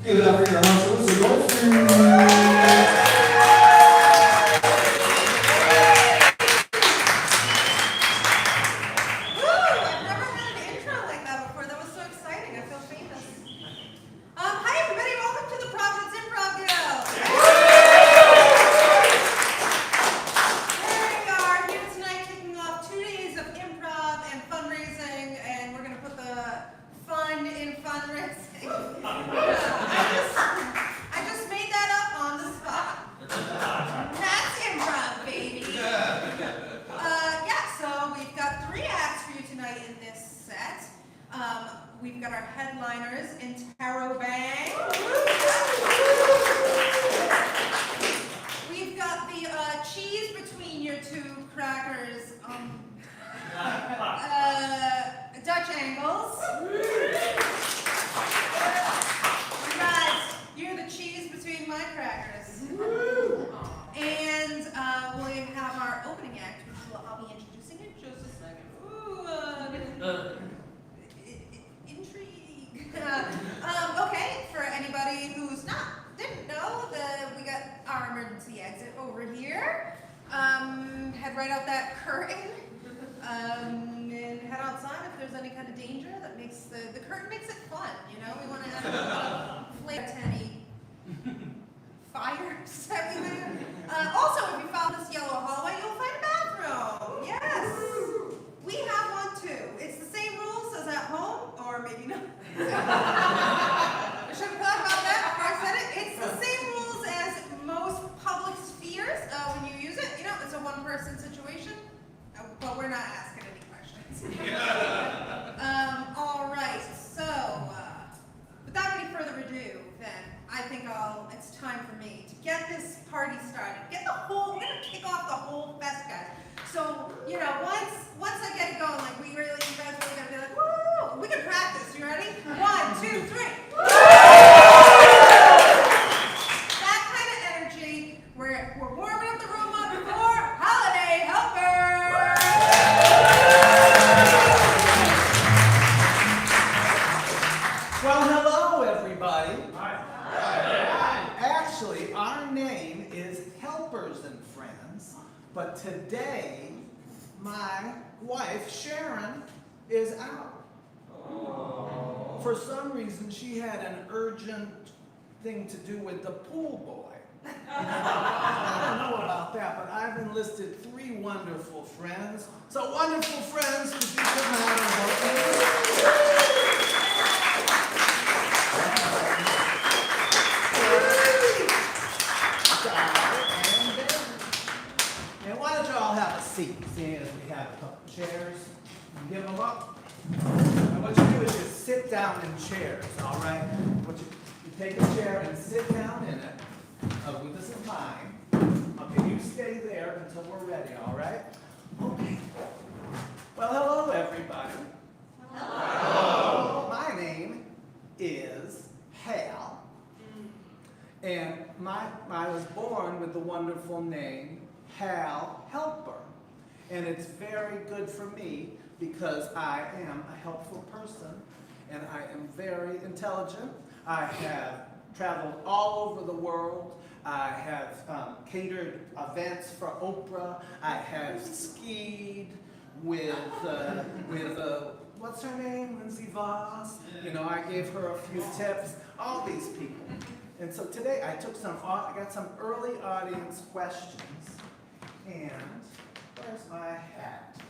Give it up for your host, Elizabeth Goldstein. I've never had an intro like that before. That was so exciting. I feel famous. Hi everybody, welcome to the Providence Improv Guild. Here we are here tonight kicking off 2 days of improv and fundraising, and we're going to put the fun in fundraising. I just made that up on the spot. That's improv, baby. So we've got 3 acts for you tonight in this set. We've got our headliners, Interrobang. We've got the cheese between your 2 crackers, Dutch angles. Guys, you're the cheese between my crackers. And we have our opening act, which I'll be introducing in just a second. Intrigue. Okay, for anybody who's didn't know, we got our emergency exit over here. Head right out that curtain. And head outside if there's any kind of danger. That makes the curtain makes it fun, you know? We want to have flavor any fires everywhere. Also, if you follow this yellow hallway, you'll find a bathroom. Yes, we have one too. It's the same rules as at home, or maybe not. I should have thought about that before I said it. It's the same rules as most public spheres when you use it. You know, it's a one-person situation, but we're not asking any questions. All right, so without any further ado, then I think it's time for me to get this party started. We're gonna kick off the whole fest, guys. So, you know, once I get it going, like you guys really gonna be like, woo! We can practice. You ready? 1, 2, 3. Woo! That kind of energy. We're warming up the room up for Holiday Helper. Well, hello, everybody. Actually, our name is Helpers and Friends, but today, my wife, Sharon, is out. For some reason, she had an urgent thing to do with the pool boy. I don't know about that, but I've enlisted 3 wonderful friends. So, wonderful friends, would you come out and help me? And why don't you all have a seat, seeing as we have a couple chairs. You give them up. And what you do is you sit down in chairs, all right? You take a chair and sit down in it with this in mind. Okay, you stay there until we're ready, all right? Okay. Well, hello, everybody. Hello. My name is Hal. And I was born with the wonderful name Hal Helper. And it's very good for me because I am a helpful person and I am very intelligent. I have traveled all over the world. I have catered events for Oprah. I have skied with what's her name? Lindsay Voss. You know, I gave her a few tips. All these people. And so today I got some early audience questions. And where's my hat?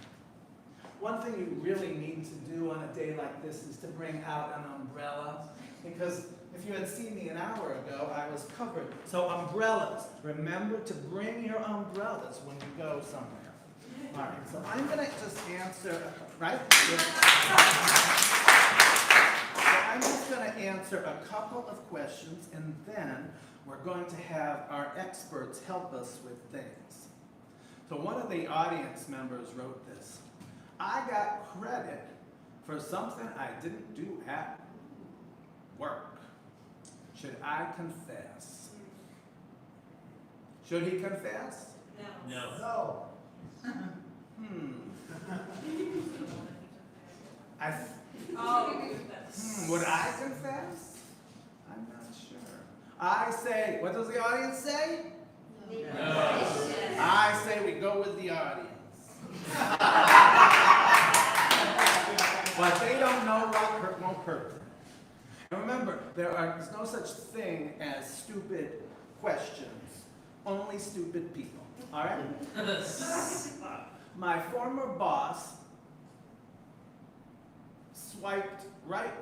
One thing you really need to do on a day like this is to bring out an umbrella. Because if you had seen me an hour ago, I was covered. So umbrellas. Remember to bring your umbrellas when you go somewhere. All right, so I'm going to just answer, right? So I'm just going to answer a couple of questions, and then we're going to have our experts help us with things. So one of the audience members wrote this. I got credit for something I didn't do at work. Should I confess? Should he confess? No. No. Would I confess? I'm not sure. I say, what does the audience say? I say we go with the audience. But they don't know what won't hurt them. And remember, there's no such thing as stupid questions. Only stupid people. All right? My former boss swiped right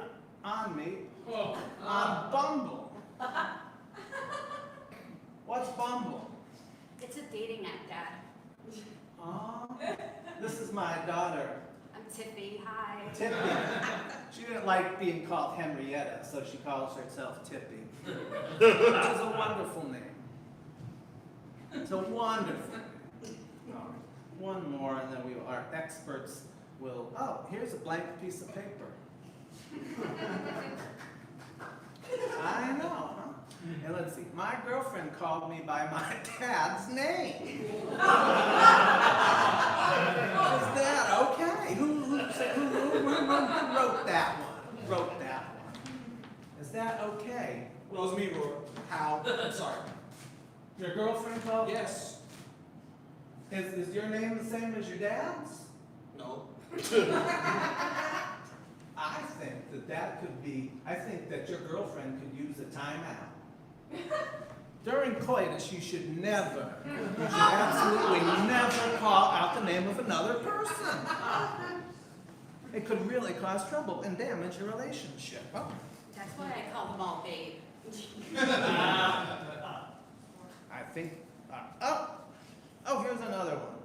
on me on Bumble. What's Bumble? It's a dating app, Dad. Oh, this is my daughter, I'm Tiffy. Hi. Tippy. She didn't like being called Henrietta, so she calls herself Tippy. Which is a wonderful name. It's a wonderful name. All right. One more, and then our experts will. Oh, here's a blank piece of paper. I know, huh? And let's see. My girlfriend called me by my dad's name. Is that okay? Who wrote that one? Who wrote that one? Is that okay? Well, it was me, Roy. How? I'm sorry. Your girlfriend called? Yes. Is your name the same as your dad's? No. I think that could be, I think that your girlfriend could use a timeout. During coitus, you should absolutely never call out the name of another person. It could really cause trouble and damage your relationship. Oh. That's why I call them all babe. I think, here's another one.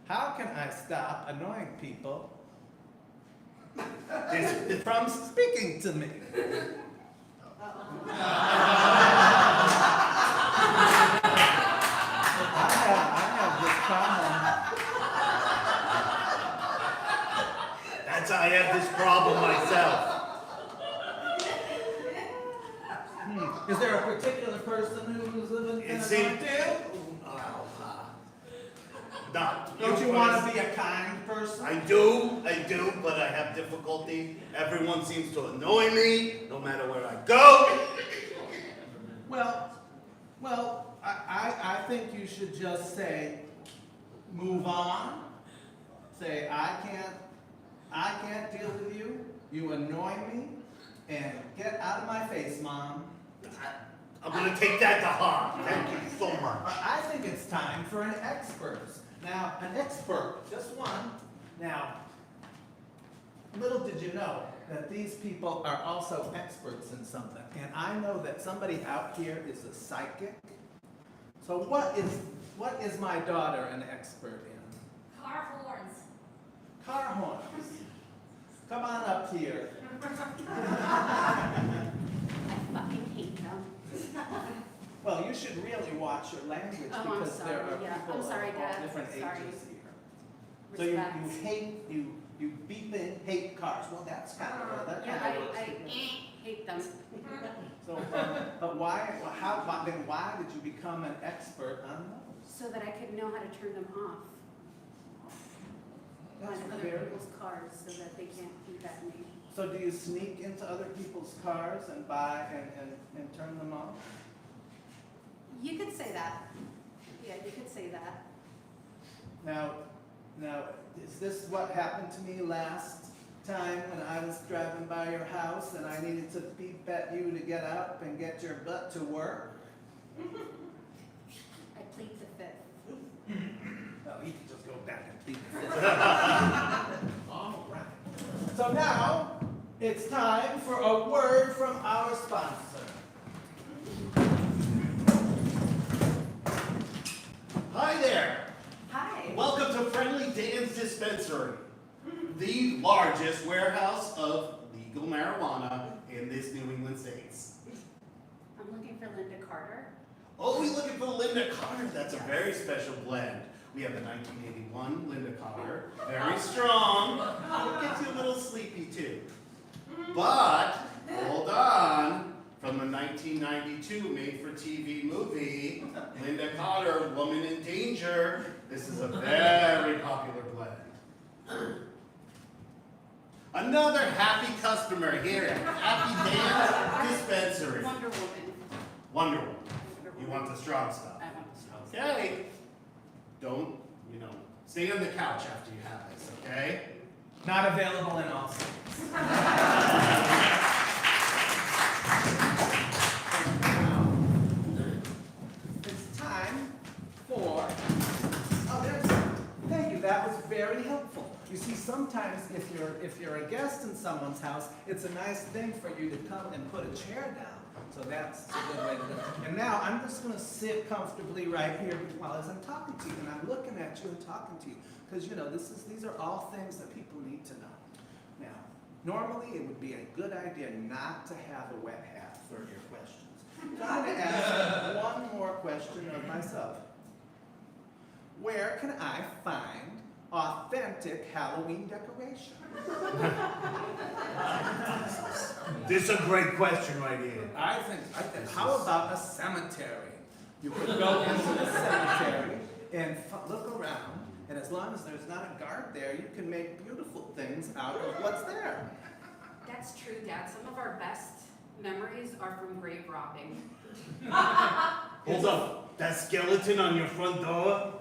How can I stop annoying people from speaking to me? I have this problem. I have this problem myself. Is there a particular person who's living in a cocktail? Don't you want to be a kind person? I do, but I have difficulty. Everyone seems to annoy me, no matter where I go. Well, I think you should just say, move on. Say, I can't deal with you. You annoy me, and get out of my face, Mom. I'm gonna take that to heart. Thank you so much. I think it's time for an expert. Now, an expert, just one. Now, little did you know that these people are also experts in something. And I know that somebody out here is a psychic. So what is my daughter an expert in? Car horns. Car horns. Come on up here. I fucking hate them. Well, you should really watch your language Oh, I'm because there sorry, are yeah. people I'm sorry, of all Dad. different Sorry. ages here. So you beeping hate cars. Well, that's kind of that Yeah, kind of works. I hate them. So, but why? Then why did you become an expert on those? So that I could know how to turn them off That's on other very. people's cars so that they can't beep at me. So do you sneak into other people's cars and buy and turn them off? You could say that. Yeah, you could say that. Now, is this what happened to me last time when I was driving by your house and I needed to beep at you to get up and get your butt to work? I plead the fifth. Well, you can just go back and plead the fifth. All right. So now it's time for a word from our sponsor. Hi there. Hi. Welcome to Friendly Dan's Dispensary, the largest warehouse of legal marijuana in this New England states. I'm looking for Linda Carter. Oh, we're looking for Linda Carter. That's a very special blend. We have the 1981 Linda Carter, very strong. It gets you a little sleepy too. But, hold on, from the 1992 made-for-TV movie, Linda Carter, Woman in Danger. This is a very popular blend. Another happy customer here at Happy Dan's Dispensary. Wonder Woman. Wonder Woman. You want the strong stuff. I want the strong stuff. Okay. Don't, stay on the couch after you have this, okay? Not available in all states. It's time for, thank you, that was very helpful. You see, sometimes if you're a guest in someone's house, it's a nice thing for you to come and put a chair down. So that's a good way to do it. And now I'm just going to sit comfortably right here while as I'm talking to you, and I'm looking at you and talking to you. Because these are all things that people need to know. Now, normally it would be a good idea not to have a wet hat for your questions. So I'm going to ask one more question of myself. Where can I find authentic Halloween decoration? This is a great question right here. I think, how about a cemetery? You could go into the cemetery and look around, and as long as there's not a guard there, you can make beautiful things out of what's there. That's true, Dad. Some of our best memories are from grave robbing. Hold up, that skeleton on your front door?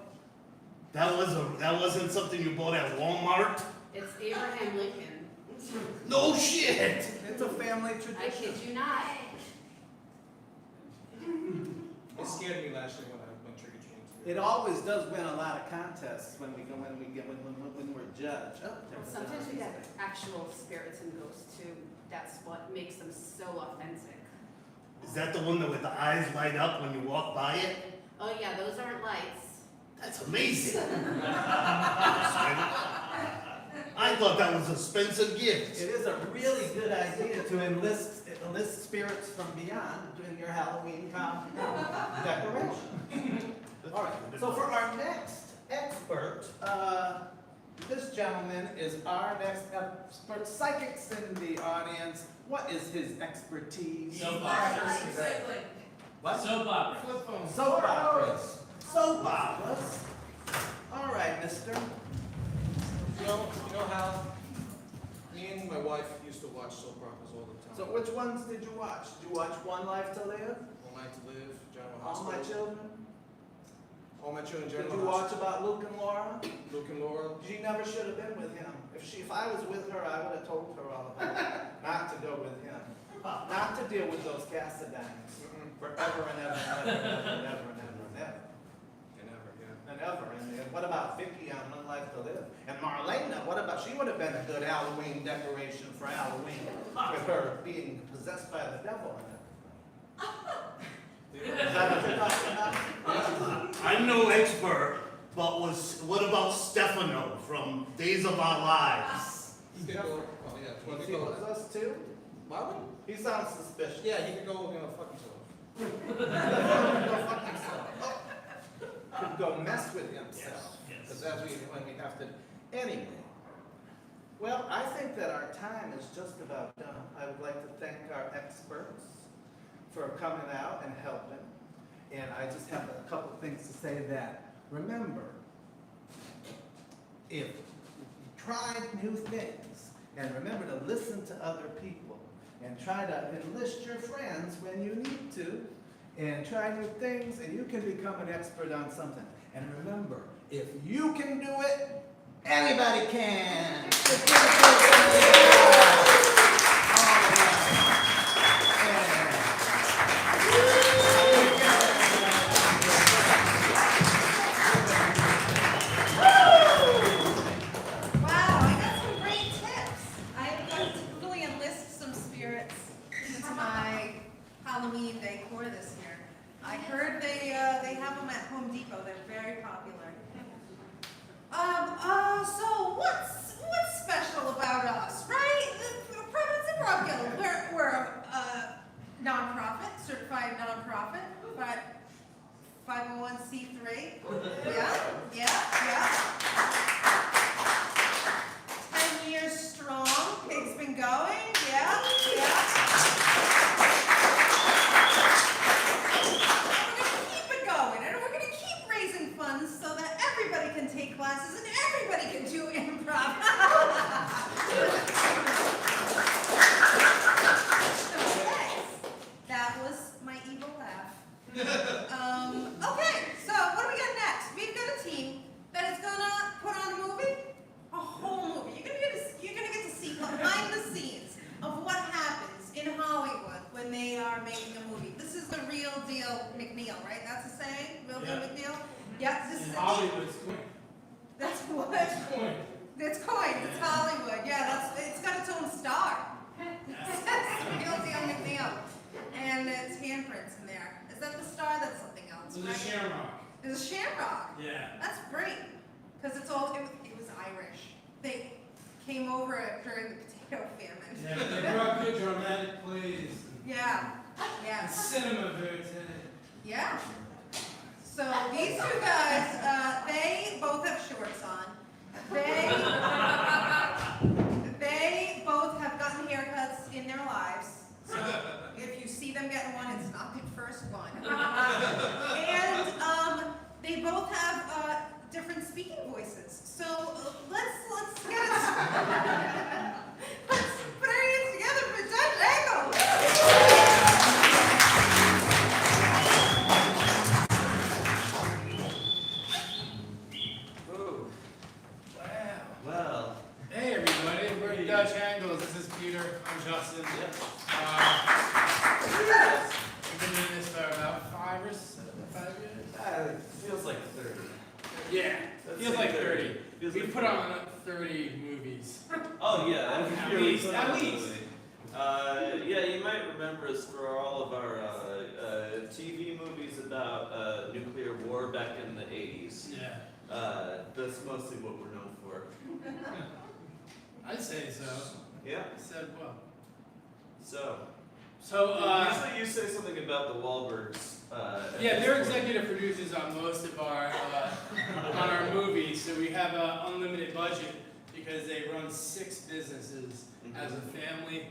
That wasn't something you bought at Walmart? It's Abraham Lincoln. No shit! It's a family I tradition. kid you not. It scared me last year when I went trick or treating. It always does win a lot of contests when we're judged. Oh, Sometimes we get actual spirits and ghosts too. That's what makes them so authentic. Is that the one that with the eyes light up when you walk by it? Oh yeah, those aren't lights. That's amazing. I thought that was a Spencer gift. It is a really good idea to enlist spirits from beyond in your Halloween decoration. All right, so for our next expert, this gentleman is our next expert. Psychics in the audience, what is his expertise? Soap operas. What? Soap operas. Soap operas. Soap operas. All right, mister. You know how me and my wife used to watch soap operas all the time. So which ones did you watch? Did you watch One Life to Live? All Night to Live, General All Hospital. My Children? All My Children, Did General you watch Hospital. about Luke and Laura? Luke and Laura. She never should have been with him. If I was with her, I would have told her all about it. Not to go with him. Not to deal with those Cassadines. Forever and ever and ever and ever and ever and ever and ever. And ever, yeah. And ever. And what about Vicky on One Life to Live? And Marlena, what about, she would have been a good Halloween decoration for Halloween with her being possessed by the devil and everything. Is that what you're talking about? I'm no expert, but what about Stefano from Days of Our Lives? He could go, oh yeah, He he could was go. us too? Marlon? He sounds suspicious. Yeah, he could go, fuck himself. Go fuck himself. Could go mess with himself. Because that's when we have to. Anyway. Well, I think that our time is just about done. I would like to thank our experts for coming out and helping. And I just have a couple things to say that. Remember, if you try new things, and remember to listen to other people, and try to enlist your friends when you need to, and try new things, and you can become an expert on something. And remember, if you can do it, anybody can. Wow, I got some great tips. I'd like to really enlist some spirits into my Halloween decor this year. I heard they have them at Home Depot. They're very popular. So what's special about us, right? The Providence Improv Guild. We're a nonprofit, certified nonprofit, but 501c3. Yeah. 10 years strong. Pig's been going. Yeah. We're gonna keep it going, and we're gonna keep raising funds so that everybody can take classes and everybody can do improv. McNeil, right? That's a saying? Real Yeah. deal McNeil? Yeah, this In is Hollywood, it's coin. That's what? It's coin. It's coined. It's Hollywood. Yeah, it's got its own star. Real deal McNeil. And it's handprints in there. Is that the star? That's something else, There's a right? shamrock. There's a shamrock. Yeah. That's great. Because it was Irish. They came over during the potato famine. Yeah, they brought good dramatic plays. Yeah. Yeah. Cinema verite. Yeah. So these two guys, they both have shorts on. They both have gotten haircuts in their lives. So if you see them getting one, it's not their first one. And they both have different speaking voices. So let's get it. Let's put our hands together for Judge Angle. Ooh. Wow. Well, Hey everybody, we're Dutch Angles. This is Peter. I'm Justin. We've been doing this for about 5 years. it feels like 30. Yeah, Let's feels say like 30. Feels We like put on 30 movies. Oh yeah, At least, at least. Yeah, you might remember us for all of our TV movies about nuclear war back in the 80s. Yeah, That's mostly what we're known for. I'd say so. Yeah. I said well. So. So, Usually you say something about the Wahlbergs. yeah, they're executive producers on most of our on our movies, so we have an unlimited budget because they run 6 businesses as a family.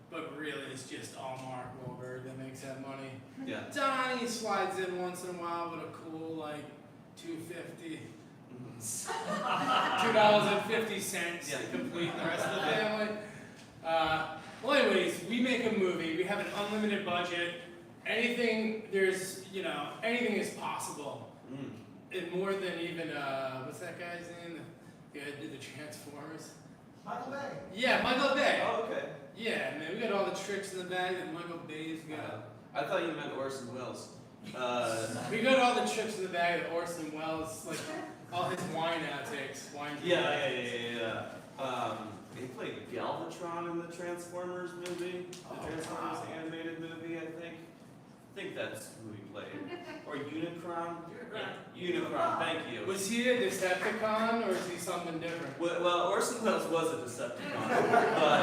But really, it's just all Mark Wahlberg that makes that money. Yeah. Donnie slides in once in a while with a cool like $2.50, $2.50 Yeah. to complete the rest of the family. Well, anyways, we make a movie. We have an unlimited budget. Anything anything is possible. And more than even what's that guy's name? The guy that did the Transformers. Michael Bay. Yeah, Michael Bay. Oh, okay. Yeah, man, we got all the tricks in the bag that Michael Bay's got. I thought you meant Orson Welles. We got all the tricks in the bag that Orson Welles, like all his wine outtakes. Yeah. He played Galvatron in the Transformers movie, the Transformers animated movie, I think. I think that's who he played. Or Unicron. Unicron, thank you. Was he a Decepticon or is he something different? Well, Orson Welles was a Decepticon, but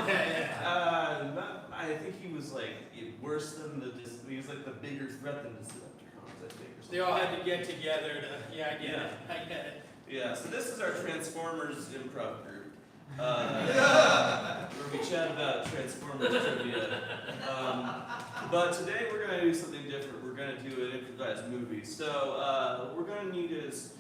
Unicron, I think he was like worse than he was like the bigger threat than Decepticons, I think. Or They all had to get together to, I get it. Yeah, so this is our Transformers improv group. Where we chat about Transformers trivia. But today we're going to do something different. We're going to do an improvised movie. So what we're going to need is,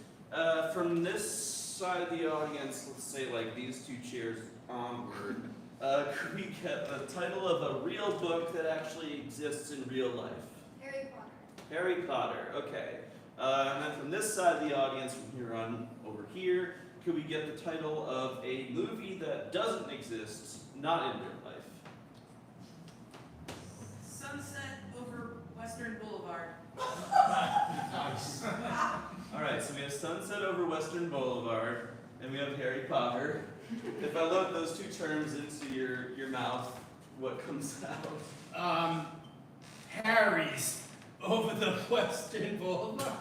from this side of the audience, let's say like these 2 chairs onward, could we get the title of a real book that actually exists in real life? Harry Potter. Harry Potter, okay. And then from this side of the audience, from here on over here, could we get the title of a movie that doesn't exist, not in real life? Sunset over Western Boulevard. Nice. Alright, so we have Sunset over Western Boulevard, and we have Harry Potter. If I load those 2 terms into your mouth, what comes out? Harry's over the Western Boulevard.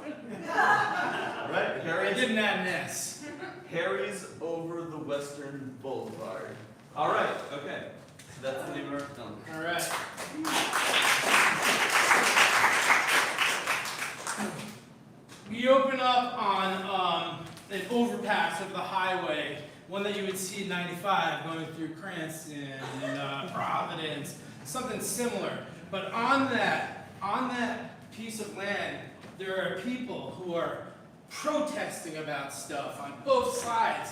Right, I didn't add an S. Harry's over the Western Boulevard. Alright, okay. So that's the name of our film. All right. We open up on an overpass of the highway, one that you would see at 95 going through Cranston and Providence, something similar. But on that piece of land, there are people who are protesting about stuff on both sides.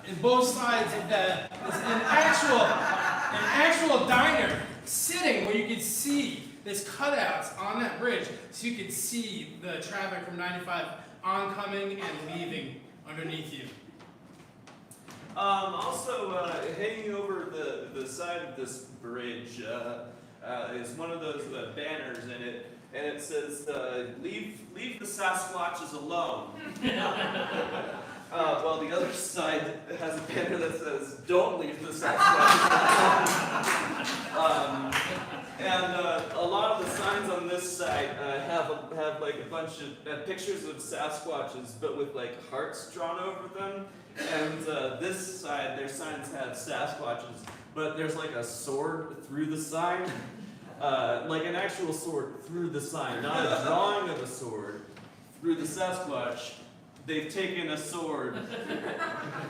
And both sides of that, there's an actual diner sitting where you could see there's cutouts on that bridge, so you could see the traffic from 95 oncoming and leaving underneath you. Also, hanging over the side of this bridge is one of those banners, and and it says, leave the Sasquatches alone. Well, the other side has a banner that says, don't leave the Sasquatches alone. And a lot of the signs on this side have like a bunch of pictures of Sasquatches, but with like hearts drawn over them. And this side, their signs have Sasquatches, but there's like a sword through the sign, like an actual sword through the sign, not a drawing of a sword through the Sasquatch. They've taken a sword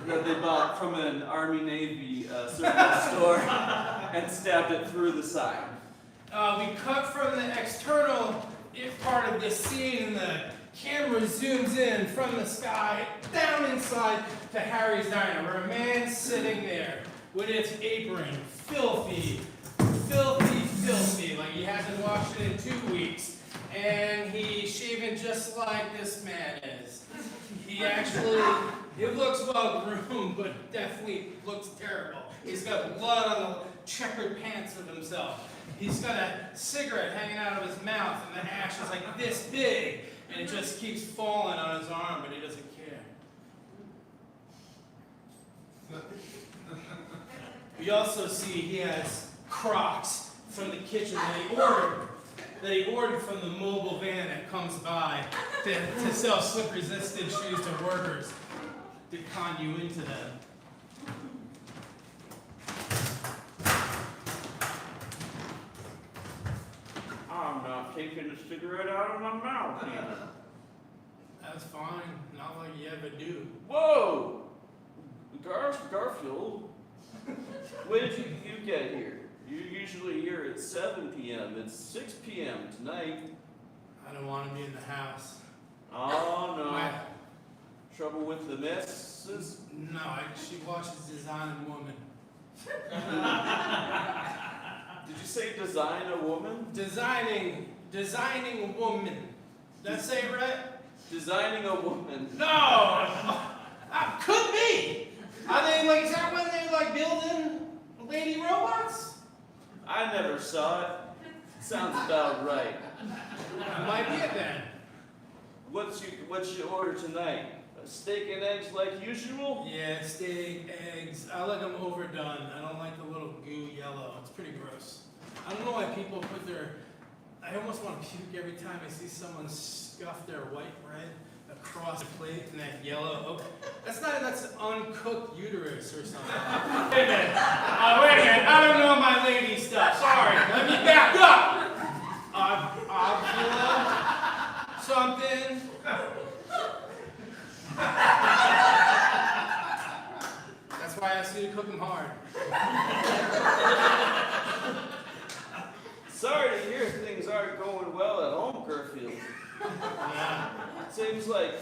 that they bought from an Army-Navy surplus store and stabbed it through the sign. We cut from the external part of this scene, and the camera zooms in from the sky down inside to Harry's Diner, where a man's sitting there with his apron, filthy, like he hasn't washed it in 2 weeks, and he's shaven just like this man is. It looks well groomed, but definitely looks terrible. He's got blood on the checkered pants of himself. He's got a cigarette hanging out of his mouth, and the ash is like this big, and it just keeps falling on his arm, but he doesn't care. We also see he has Crocs from the kitchen that he ordered from the mobile van that comes by to sell slip-resistant shoes to workers, to con you into them. I'm not taking a cigarette out of my mouth either. That's fine, not like you ever do. Whoa! Garfield, when did you get here? You're usually here at 7 p.m. It's 6 p.m. tonight. I don't want to be in the house. Oh, no. Trouble with the missus? No, she watches Designing Woman. Did you say design a woman? Designing Woman. Did I say it right? Designing a woman. No! Could be! Are they like, is that when they're like building lady robots? I never saw it. Sounds about right. That might be it then. What's your order tonight? A steak and eggs like usual? Yeah, steak, eggs. I like them overdone. I don't like the little goo yellow. It's pretty gross. I don't know why people put their... I almost want to puke every time I see someone scuff their white bread across a plate in that yellow. Oh, that's uncooked uterus or something. Wait a minute. Wait a minute. I don't know my lady stuff. Sorry. Let me back up. Ovula. Something. That's why I asked you to cook them hard. Sorry to hear things aren't going well at home, Garfield. Yeah. Seems like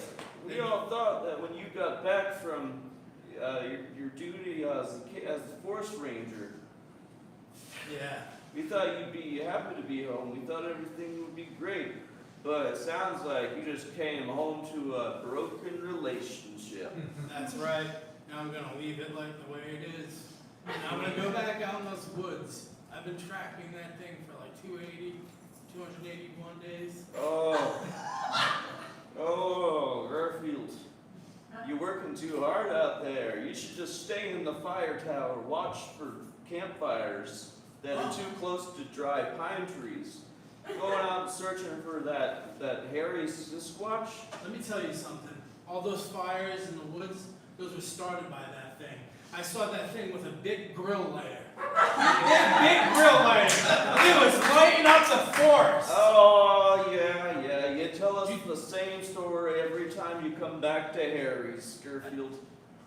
we all thought that when you got back from your duty as a forest ranger, Yeah. we thought you'd be happy to be home. We thought everything would be great. But it sounds like you just came home to a broken relationship. That's right. Now I'm gonna leave it like the way it is. And I'm gonna go back out in those woods. I've been tracking that thing for like 281 days. Oh, Garfield. You're working too hard out there. You should just stay in the fire tower, watch for campfires that are too close to dry pine trees. Going out searching for that hairy Sasquatch. Let me tell you something. All those fires in the woods, those were started by that thing. I saw that thing with a big grill lighter. Big grill lighter. It was lighting up the forest. Oh, yeah. You tell us the same story every time you come back to Harry's, Garfield.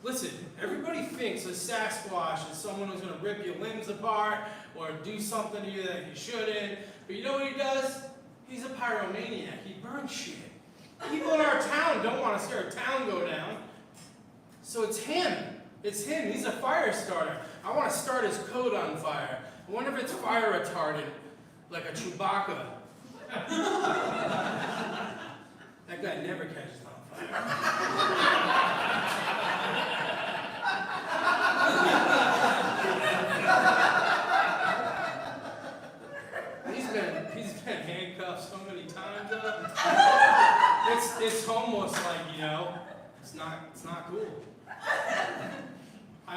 Listen, everybody thinks a Sasquatch is someone who's going to rip your limbs apart or do something to you that he shouldn't. But you know what he does? He's a pyromaniac. He burns shit. People in our town don't want to see our town go down. So it's him. It's him. He's a fire starter. I want to start his coat on fire. I wonder if it's fire retardant, like a Chewbacca. That guy never catches on fire. He's been handcuffed so many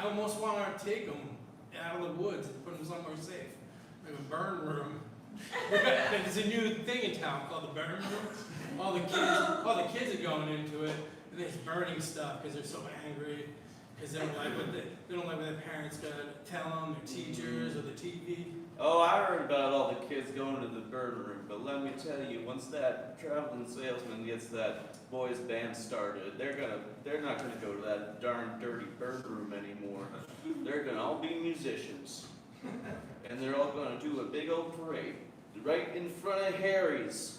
almost want to take them out of the woods and put them somewhere safe. Like a burn room. There's a new thing in town called the burn room. All the kids are going into it, and they're just burning stuff because they're so angry. Because they don't like what their parents gotta tell them, their teachers or the TV. Oh, I heard about all the kids going to the burn room, but let me tell you, once that traveling salesman gets that boys band started, they're not gonna go to that darn dirty burn room anymore. They're gonna all be musicians, and they're all gonna do a big old parade right in front of Harry's,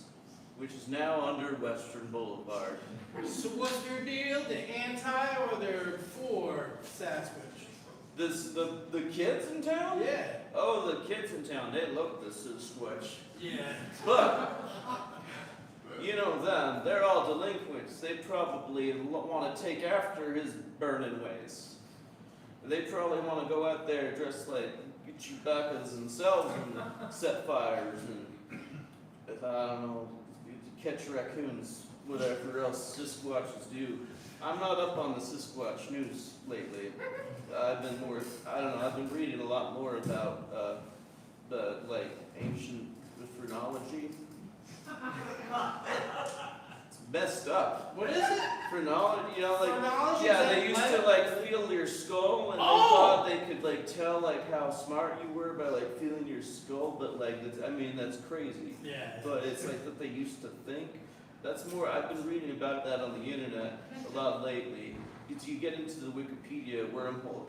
which is now under Western Boulevard. So what's their deal? They're anti or they're for Sasquatch? The kids in town? Yeah. Oh, the kids in town, they love the Sasquatch. Yeah. But, you know them, they're all delinquents. They probably want to take after his burning ways. They probably want to go out there dressed like Chewbacca's themselves and set fires and, I don't know, catch raccoons, whatever else Sasquatches do. I'm not up on the Sasquatch news lately. I've been reading a lot more about the ancient phrenology. It's messed up. What is it? Phrenology, Phrenology? yeah, Is they that used to feel your skull, and they Oh! thought they could tell how smart you were by feeling your skull, but that's crazy. Yeah. But it's that they used to think. That's more, I've been reading about that on the internet a lot lately. You get into the Wikipedia wormhole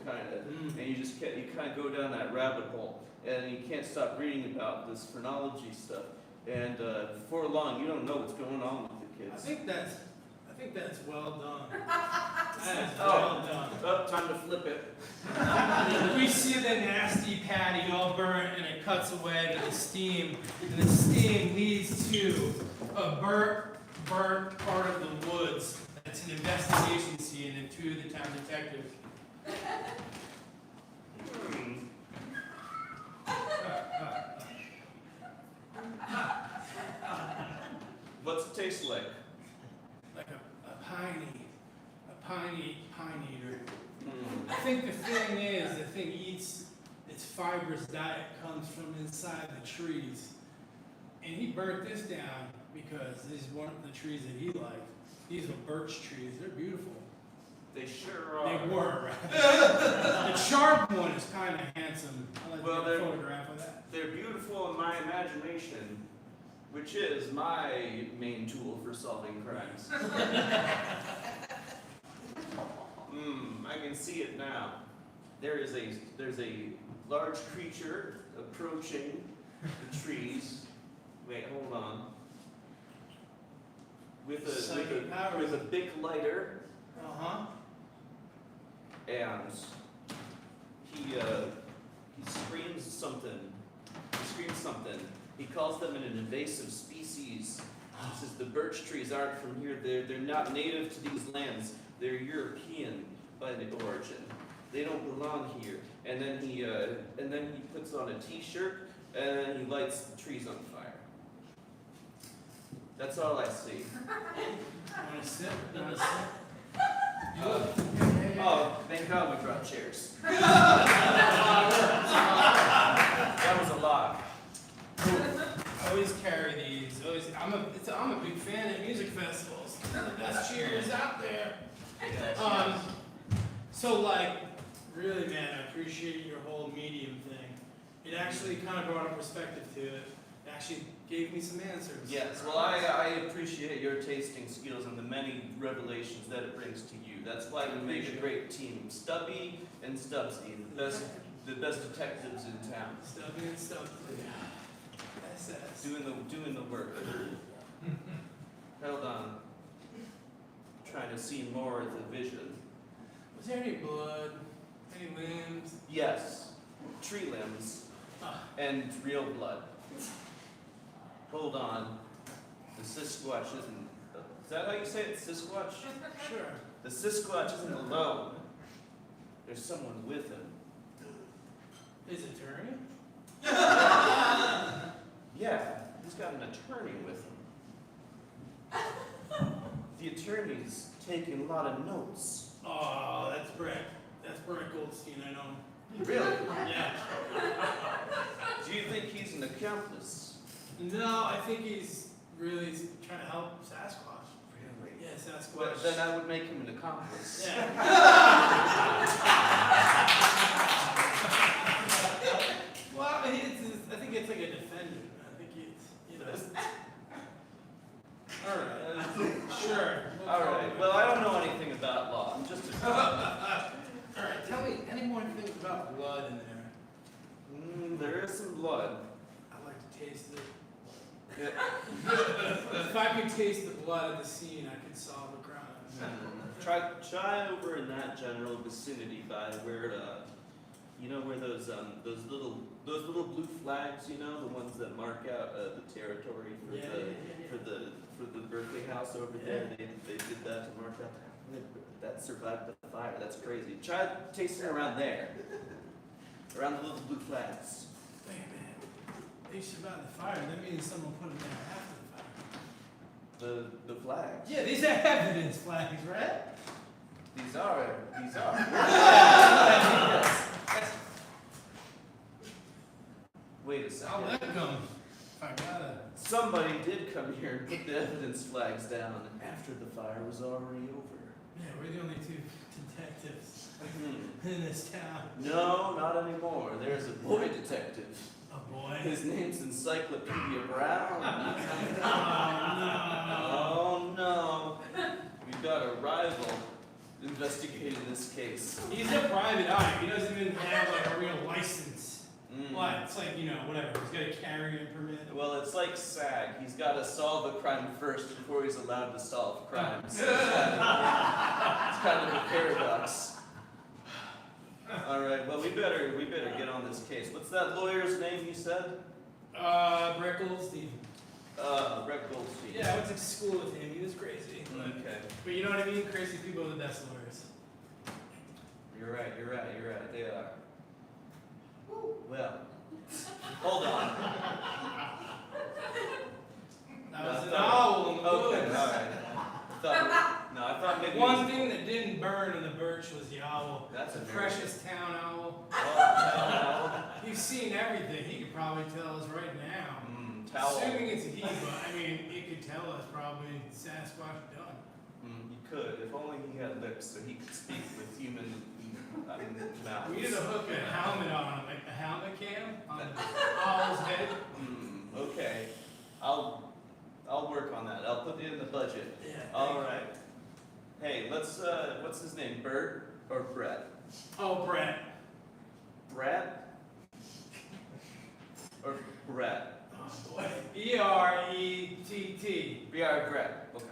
and you kind of go down that rabbit hole, and you can't stop reading about this phrenology stuff. And before long, you don't know what's going on with the I kids. think that's well done. That is well done. Oh, time to flip it. We see the nasty patty all burnt, and it cuts away to the steam, and the steam leads to a burnt part of the woods. It's an investigation scene, and two of the town detectives. What's it taste like? Like a piney pine eater. I think the thing is, the thing eats its fibrous diet comes from inside the trees. And he burnt this down because this is one of the trees that he liked. These are birch trees. They're beautiful. They sure are. They were. The sharp one is kind of handsome. I like Well, to get a photograph of that. They're beautiful in my imagination, which is my main tool for solving crimes. I can see it now. There's a large creature approaching the trees. Wait, hold on. With a big lighter, and he screams something. He calls them an invasive species. He says the birch trees aren't from here. They're not native to these lands. They're European by the origin. They don't belong here. And then he puts on a T-shirt and then he lights the trees on fire. That's all I see. Want to sit? Oh, thank God we brought chairs. That was a lot. I always carry these. I'm a big fan of music festivals. They're the best cheers out there. Really, man, I appreciate your whole medium thing. It actually kind of brought a perspective to it. It actually gave me some answers. Yes, well, I appreciate your tasting skills and the many revelations that it brings to you. That's why we make a great team. Stubby and Stubbsy, the best detectives in town. Stubby and Stubbsy. SS. Doing the work. Hold on. Trying to see more of the vision. Was there any blood? Any limbs? Yes, tree limbs and real blood. Hold on. The Sasquatch isn't. Is that how you say it? Sasquatch? Sure. The Sasquatch isn't alone. There's someone with him. His attorney? Yeah, he's got an attorney with him. The attorney's taking a lot of notes. Oh, that's Brett. That's Brett Goldstein, I know him. Really? Yeah. Do you think he's an accomplice? No, I think he's really trying to help Sasquatch. Really? Yeah, Sasquatch. But then I would make him an accomplice. Yeah. Well, I think it's like a defendant. I think it's, you know. All right. Sure. All right. Well, I don't know anything about law. I'm just a All right. Tell me any more things about blood in there. There is some blood. I'd like to taste it. Yeah. If I could taste the blood at the scene, I could solve a crime. Try over in that general vicinity by where you know where those little blue flags, you know, the ones that mark out the territory for the birthday house over there. They did that to mark out that survived the fire. That's crazy. Try tasting around there, around the little blue flags. Wait a minute. They survived the fire. That means someone put them there after the fire. The flags. Yeah, these are evidence flags, right? These are. Wait a I'll second. let them. If I gotta. Somebody did come here and put the evidence flags down after the fire was already over. Yeah, we're the only two detectives Hmm. in this town. No, not anymore. There's a boy detective. A boy. His name's Encyclopedia Brown. Oh, Oh no. We've got a rival investigating this case. no. He's a private eye. He doesn't even have like a real license. Mm. What? It's like, you know, whatever. He's got a carrying permit. Well, it's like SAG. He's got to solve a crime first before he's allowed to solve crimes. It's kind of a paradox. All right. Well, we better get on this case. What's that lawyer's name you said? Brett Goldstein. Brett Goldstein. Yeah, I went to school with him. He was crazy. Okay. But you know what I mean? Crazy people are the best lawyers. You're right. They are. Well, hold on. That was an No, owl in the Okay, woods. all right. I thought maybe. it One was- thing that didn't burn in the birch was the owl. That's a The very- precious town owl. Oh, You've seen everything. He could probably tell us right now. towel. Assuming it's a he, but I mean, it could tell us probably Sasquatch done. He could, if only he had lips so he could speak with human mouths. We need to hook a helmet on him, like the helmet cam on the owl's head. Okay, I'll work on that. I'll put it in the budget. Yeah. All right. Hey, let's. What's his name? Bert or Brett? Oh, Brett. Brett or Brett? Oh boy. E-R-E-T-T. We are Brett. Okay.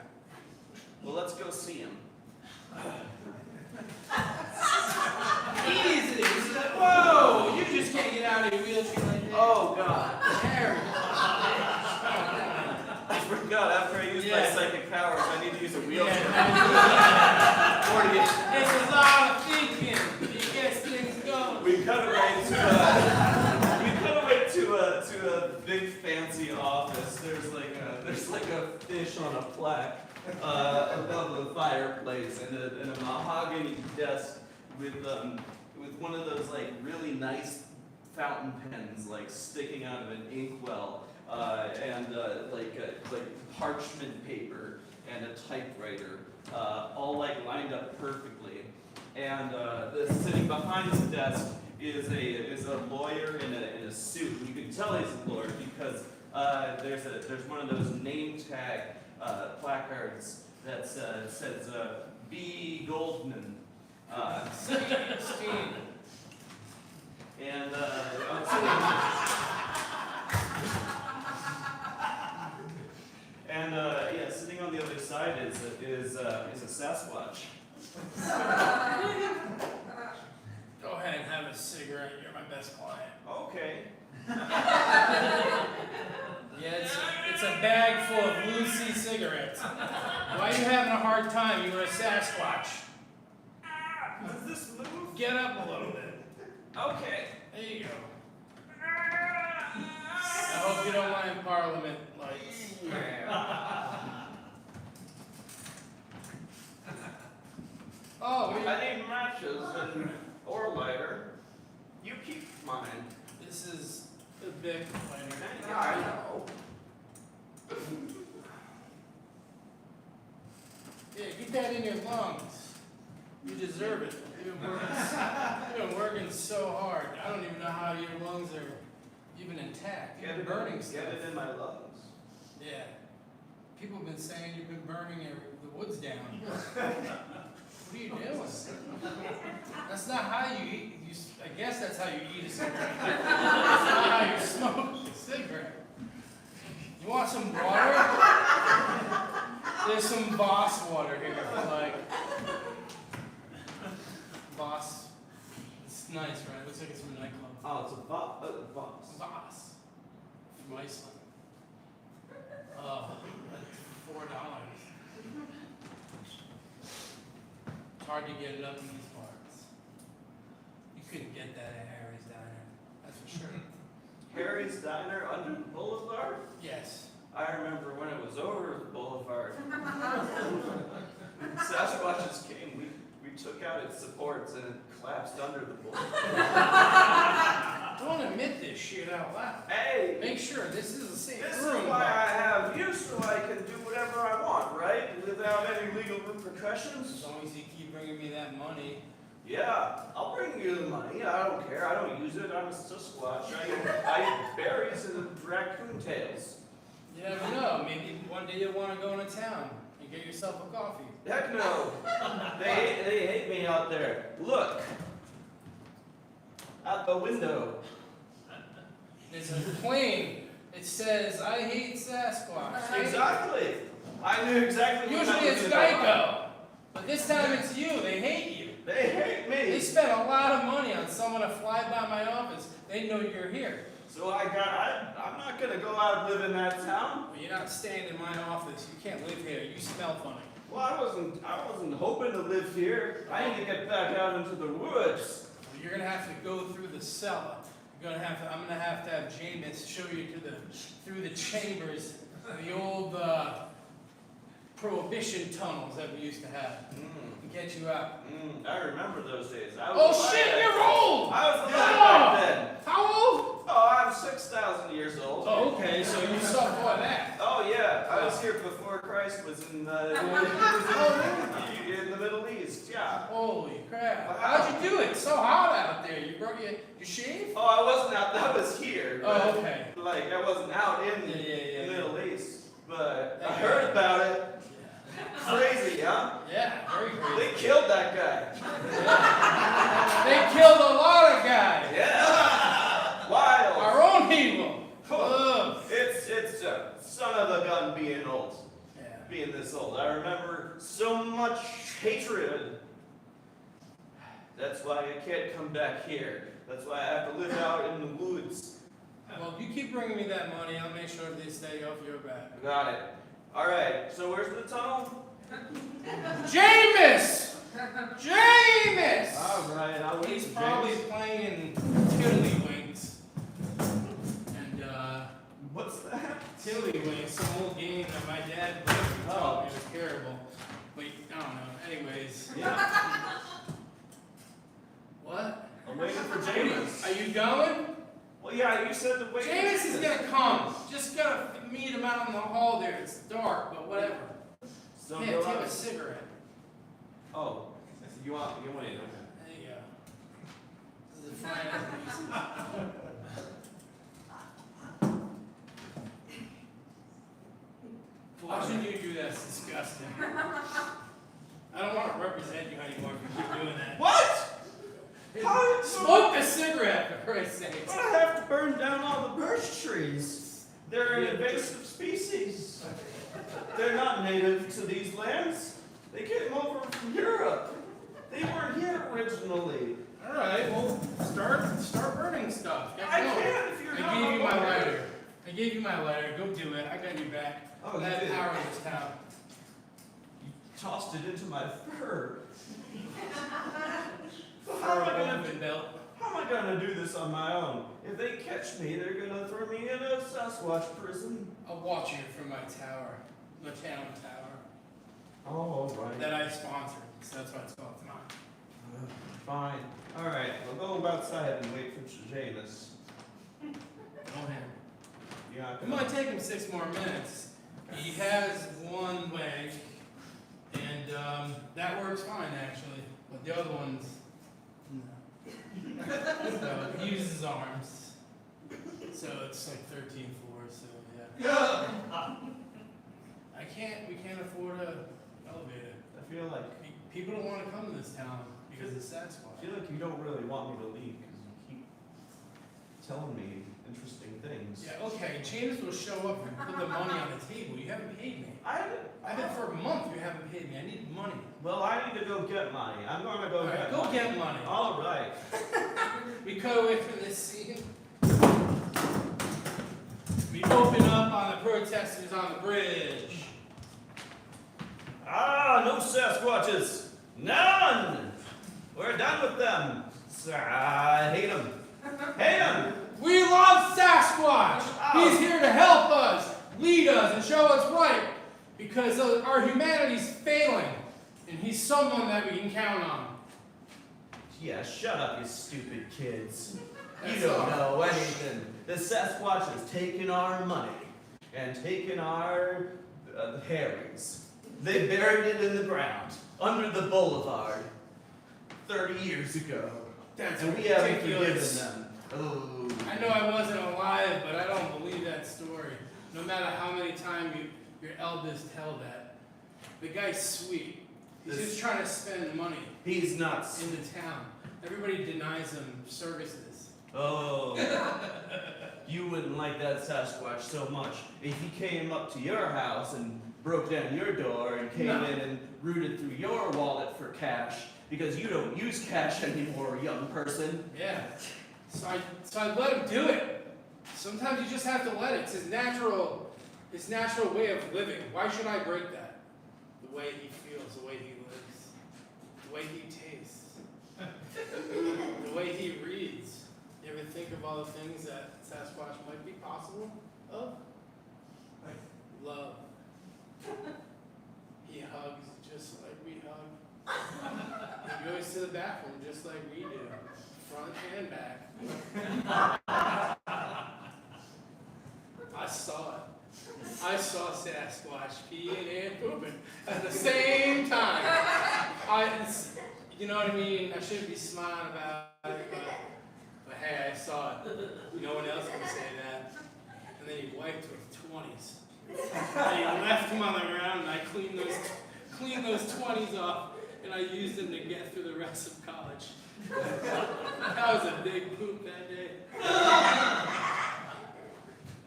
Well, let's go see him. Easy. Whoa! You just can't get out of your wheelchair like that. Oh God. Harry. I forgot. After I used my Yeah. psychic powers, I need to use a wheelchair. Yeah. Or to get. It's a lot of thinking. He gets things going. We cut away to a big fancy office. There's like a fish on a plaque above the fireplace and a mahogany desk with one of those like really nice fountain pens like sticking out of an inkwell and like parchment paper and a typewriter all like lined up perfectly. And sitting behind his desk is a lawyer in a suit. You can tell he's a lawyer because there's one of those name tag placards that says B. Goldman. Steve. And yeah, sitting on the other side is a Sasquatch. Go ahead and have a cigarette. You're my best client. Okay. Yeah, it's a bag full of Lucy cigarettes. Why are you having a hard time? You were a Sasquatch. Does this move? Get up a little bit. Okay. There you go. I hope you don't mind Parliament lights. I need matches and or lighter. You keep mine. This is a big lighter. Yeah, I know. Yeah, get that in your lungs. You deserve it. You've been working so hard. I don't even know how your lungs are even intact. You've been burning stuff. Get it in my lungs. Yeah. People have been saying you've been burning the woods down. What are you doing? That's not how you eat. I guess that's how you eat a cigarette. That's not how you smoke a cigarette. You want some water? There's some Voss water here. Like Voss. It's nice, right? Looks like it's from a nightclub. Oh, it's a box. Voss. From Iceland. Oh, $4. It's hard to get it up in these parts. You couldn't get that at Harry's Diner. That's for sure. Harry's Diner under the boulevard? Yes. I remember when it was over the boulevard. When Sasquatches came, we took out its supports and it collapsed under the boulevard. Don't admit this shit out loud. Hey! Make sure this is a safe This room. is why I have you, so I can do whatever I want, right? Without any legal repercussions. As long as you keep bringing me that money. Yeah, I'll bring you the money. I don't care. I don't use it. I'm a Sasquatch. I eat berries and raccoon tails. You never know. Maybe one day you'll want to go into town and get yourself a coffee. Heck no. They hate me out there. Look. Out the window. There's a plane. It says, "I hate Sasquatch." Exactly. I knew exactly what Usually that it's was about. Geico. But this time it's you. They hate you. They hate They me. spent a lot of money on someone to fly by my office. They know you're here. So I'm not gonna go out and live in that town. But you're not staying in my office. You can't live here. You smell funny. Well, I wasn't hoping to live here. I need to get back out into the woods. You're gonna have to go through the cellar. I'm gonna have to have Jameis show you through the chambers of the old prohibition tunnels that we used to have and get you out. I remember those days. I was Oh alive shit, back you're then. old! I was alive Oh! back then. How old? Oh, I'm 6,000 years old. Oh, okay, so you saw before that. Oh yeah, I was here before Christ was in the Middle East. Yeah. Holy crap. How'd you do it? It's so hot out there. You broke your shave? Oh, I wasn't out. That was here. Oh, but, okay. Like I wasn't out in Yeah. the Middle East, but I heard about it. Crazy, huh? Yeah, very crazy. They killed that guy. They killed a lot of guys. Yeah. Wild. Our own people. Oh, it's son of a gun being old. Yeah. Being this old. I remember so much hatred. That's why I can't come back here. That's why I have to live out in the woods. Well, if you keep bringing me that money, I'll make sure they stay off your back. Got it. All right. So where's the tunnel? Jameis! Jameis! All right. I'll wait. He's for probably James. playing Tiddlywinks. And, What's that? Tiddlywinks, some old game that my dad played. He taught me. It was terrible. But, I don't know. Anyways. Yeah. What? I'm waiting for James. Are you going? Well, yeah. You said to wait. for Jameis is gonna come. Just gotta meet him out in the hall there. It's dark, but whatever. So Yeah, go take out. a cigarette. Oh, you want in? Okay. There you go. This is a fine piece. Watching you do that's disgusting. I don't want to represent you anymore if you keep doing that. What? How? Smoke a cigarette, for Christ's sake. But I have to burn down all the birch trees. They're an invasive species. They're not native to these lands. They came over from Europe. They weren't here originally. All right, well, start burning stuff. Get I going. can't if you're not. I gave you my on board. lighter. I gave you my lighter. Go do it. I got you back. Oh, I you have did? power in this town. You tossed it into my fur. So For how am a I gonna woven belt. How am I gonna do this on my own? If they catch me, they're gonna throw me in a Sasquatch prison. I'll watch you from my tower, the town tower Oh, all right. that I sponsored. So that's why it's called. Come on. Fine. All right, we'll go outside and wait for Seamus. Go ahead. Yeah, It might take him 6 more minutes. He has one leg, and that works fine actually. But the other ones, no. So he uses his arms. So it's like 13 floors. So yeah. We can't afford a elevator. I feel like People don't want to come to this town because of Sasquatch. I feel like you don't really want me to leave because you keep telling me interesting things. Yeah, okay, James will show up and put the money on the table. You haven't paid me. I've been for a month, you haven't paid me. I need money. Well, I need to go get money. I'm gonna go Alright, get go money. get money. All right. We cut away from this scene. We open up on the protesters on the bridge. Ah, no Sasquatches. None. We're done with them. I hate them. Hate them. We love Sasquatch! He's here to help us, lead us, and show us right. Because our humanity's failing. And he's someone that we can count on. Yeah, shut up, you stupid kids. You That's don't all. know anything. The Sasquatch has taken our money and taken our Harry's. They buried it in the ground under the boulevard 30 years ago. That's And we haven't ridiculous. forgiven them. Oh. I know I wasn't alive, but I don't believe that story. No matter how many times your elders tell that. The guy's sweet. He's This- just trying to spend money He's nuts. in the town. Everybody denies him services. Oh. You wouldn't like that Sasquatch so much if he came up to your house and broke down your door and came in and rooted through your wallet for cash because you don't use cash anymore, young person. Yeah. So I let him do it. Sometimes you just have to let it. It's his natural way of living. Why should I break that? The way he feels, the way he lives, the way he tastes, the way he reads. You ever think of all the things that Sasquatch might be possible of? Like love. He hugs just like we hug. He goes to the bathroom just like we do, front and back. I saw it. I saw Sasquatch peeing and pooping at the same time. You know what I mean? I shouldn't be smiling about it, but hey, I saw it. No one else can say that. And then he wiped with 20s. And he left them on the ground, and I cleaned those 20s off, and I used them to get through the rest of college. That was a big poop that day.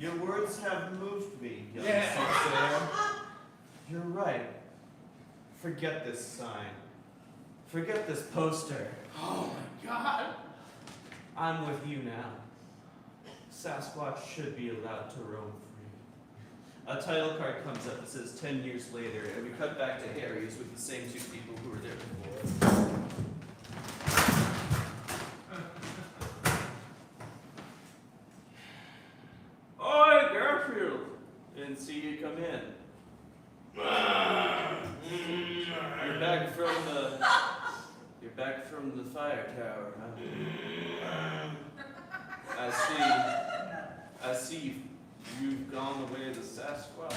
Your words have moved me, young Yeah. soothsayer. You're right. Forget this sign. Forget this poster. Oh my God. I'm with you now. Sasquatch should be allowed to roam free. A title card comes up that says 10 years later, and we cut back to Harry's with the same 2 people who were there before. Oi, Garfield! Didn't see you come in. You're back from the fire tower, huh? I see you've gone the way of the Sasquatch.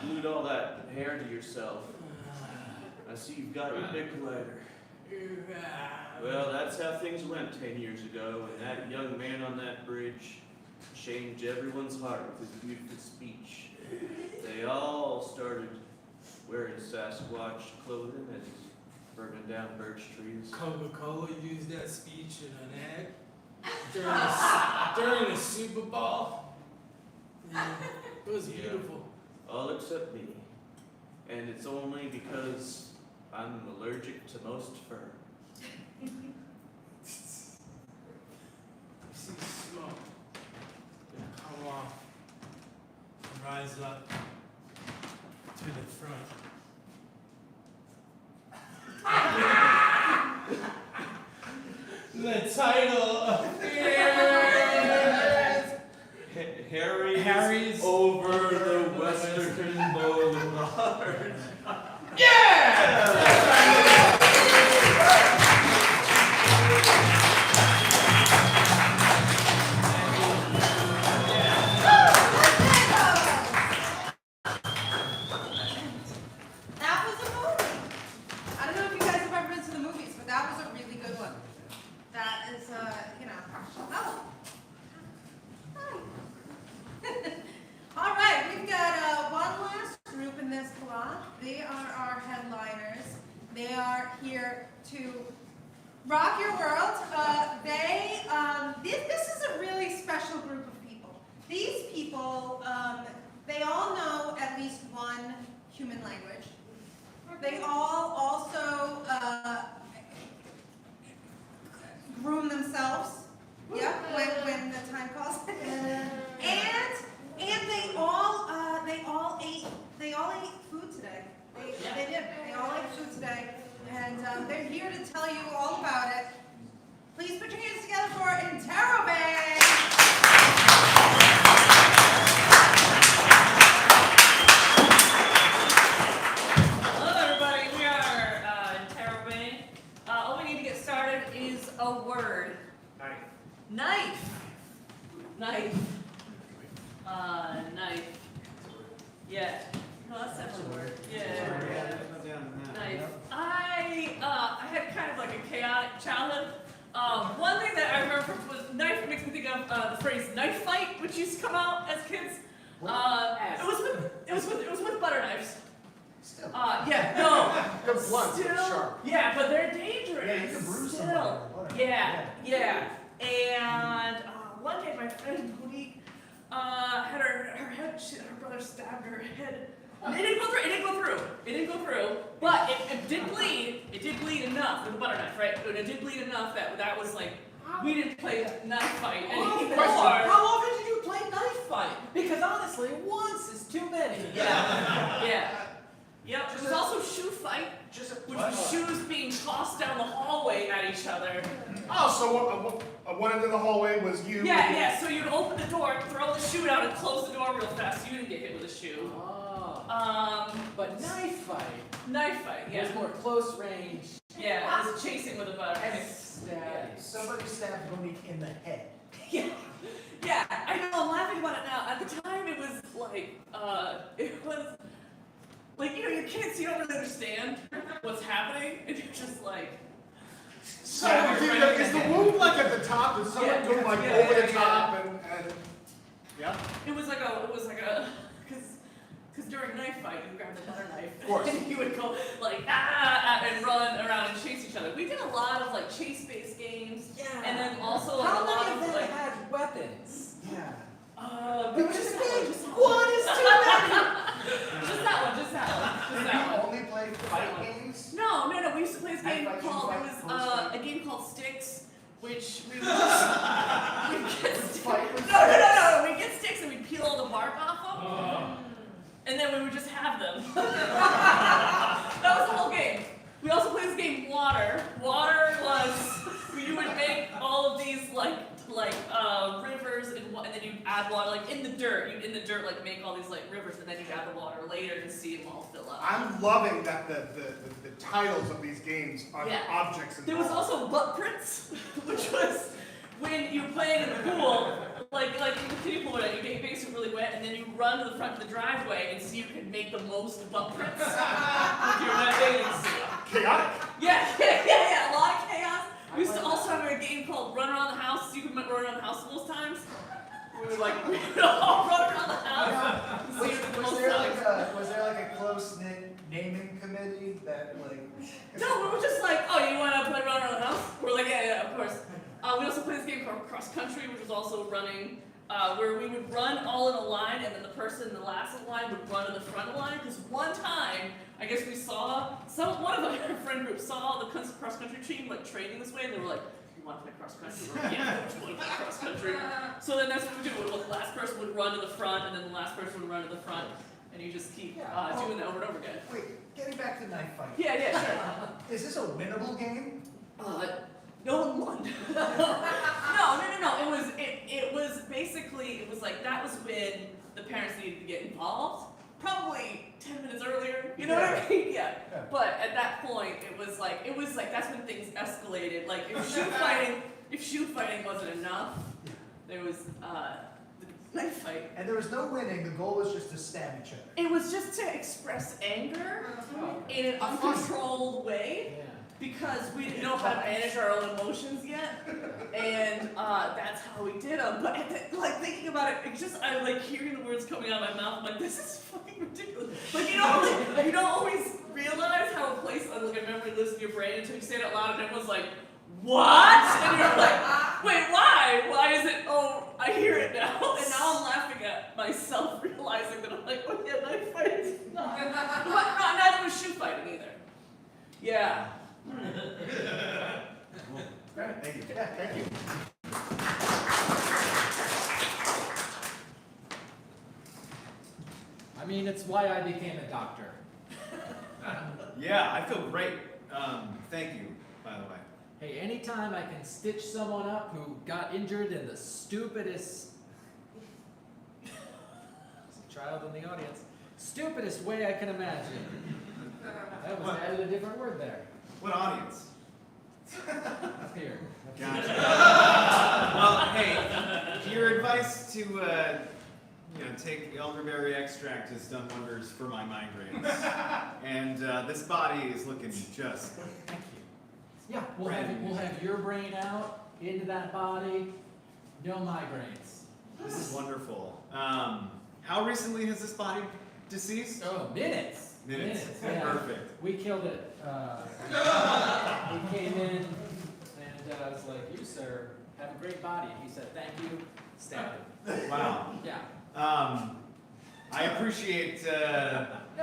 Glued all that hair to yourself. I see you've got your big lighter. Well, that's how things went 10 years ago, and that young man on that bridge changed everyone's heart with his beautiful speech. They all started wearing Sasquatch clothing and burning down birch trees. Coca-Cola used that speech in an ad during the Super Bowl. Yeah, it was Yeah. beautiful. All except me. And it's only because I'm allergic to most fur. You see smoke come off and rise up to the front. The title appears. Harry's over the Western Boulevard. Yeah! rock your world. This is a really special group of people. These people, they all know at least one human language. They all also groom themselves. Yeah, when the time calls. and they all ate food today. They did. They all ate food today, and they're here to tell you all about it. Please put your hands together for Interrobang. Hello everybody, we are Interrobang. All we need to get started is a word. Knife. Knife. Knife. Yeah. No, that's definitely a word. Yeah. Knife. I had kind of like a chaotic childhood. One thing that I remember was knife makes me think of the phrase knife fight, which used to come out as kids. It was with butter knives. Still. Yeah, no. They're blunt, but Still, sharp. yeah, but they're dangerous. Yeah, you can bruise Still. somebody with butter. Yeah. And one day my friend Monique had her head, her brother stabbed her head. It didn't go through, but it did bleed. It did bleed enough with the butter knife, right? It did bleed enough that was like, we didn't play knife fight anymore. How often did you play knife fight? Because honestly, once is too many. Yeah. Yep, there was also shoe fight, which was shoes being tossed down the hallway at each other. Oh, so one end of the hallway was you. Yeah, so you'd open the door, throw the shoe out, and close the door real fast so you didn't get hit with a shoe. But knife fight. Knife fight, yeah. It was more close range. Yeah, it was chasing with a butter knife. Stab. Somebody stabbed Monique in the head. Yeah, I know, I'm laughing about it now. At the time, it was like, you know, you're kids, you don't really understand what's happening, and you're just like... So is the wound like at the top? Is someone doing like over the top and yeah? It was like a, because during knife fight, you grab the butter knife, Of course. and you would go like, and run around and chase each other. We did a lot of like chase-based games, and then also like, How a lot many of them like, had weapons? Yeah. just that one. One is too many. Just that Did one. you only play fight games? No, we used to play this game Knife fight, called, shoe it fight, was close fight. a game called Sticks, which we would just, we'd get sticks. Fight with No, we'd get sticks and we'd peel all the bark off them, and then we would just have them. That was the whole game. We also played this game, Water. Water was, you would make all of these rivers and then you'd add water, like in the dirt, like make all these like rivers and then you'd add the water later to see them all fill up. I'm loving that the titles of these games are the objects involved. There was also butt prints, which was when you're playing in the pool, like in the kiddie pool, you get your basic really wet, and then you run to the front of the driveway and see if you can make the most butt prints with your wet bathing suit. Chaotic. Yeah, a lot of chaos. We used to also have a game called Run Around the House, so you could run around the house most times. We would all run around the house. And see who did the most times. Was there like a close-knit naming committee that like? No, we were just like, oh, you want to play Run Around the House? We're like, yeah, of course. We also played this game called Cross Country, which was also running, where we would run all in a line, and then the person in the last of the line would run in the front of the line. Because one time, I guess we saw, one of our friend group saw the cross country team like training this way, and they were like, you want to play cross country? We're like, yeah, we want to play cross country. So then that's what we do. The last person would run to the front, and then the last person would run to the front, and you just keep doing that over and over again. Wait, getting back to knife fight. Yeah, sure. Is this a winnable game? No one won. No. It was basically, it was like, that was when the parents needed to get involved. Probably 10 minutes earlier, you know what I mean? Yeah. But at that point, it was like, that's when things escalated. Like, if shoe fighting wasn't enough, there was, the knife fight. And there was no winning, the goal was just to stab each other. It was just to express anger in an uncontrolled way. Because we didn't know how to manage our own emotions yet, and that's how we did them. But thinking about it, it's just I like hearing the words coming out of my mouth. I'm like, this is fucking ridiculous. Like you don't always realize how a place like a memory lives in your brain until you say it out loud, and everyone's like, what? And you're like, wait, why? Why is it, oh, I hear it now. And now I'm laughing at myself, realizing that I'm like, oh yeah, knife fighting is not. But neither was shoe fighting either. Yeah. Great, thank you. Yeah, thank you. I mean, it's why I became a doctor. Yeah, I feel great. Thank you, by the way. Hey, anytime I can stitch someone up who got injured in the stupidest, there's a child in the audience, stupidest way I can imagine. That was added a different word there. What audience? Up here. Gotcha. Well, hey, your advice to, take elderberry extract has done wonders for my migraines. And this body is looking just. Thank you. Yeah, we'll have your brain out into that body. No migraines. This is wonderful. How recently has this body deceased? Oh, minutes. Minutes. Yeah. Perfect. We killed it. He came in and I was like, "You sir, have a great body." And he said, "Thank you." Stabbed him. Wow. Yeah. I appreciate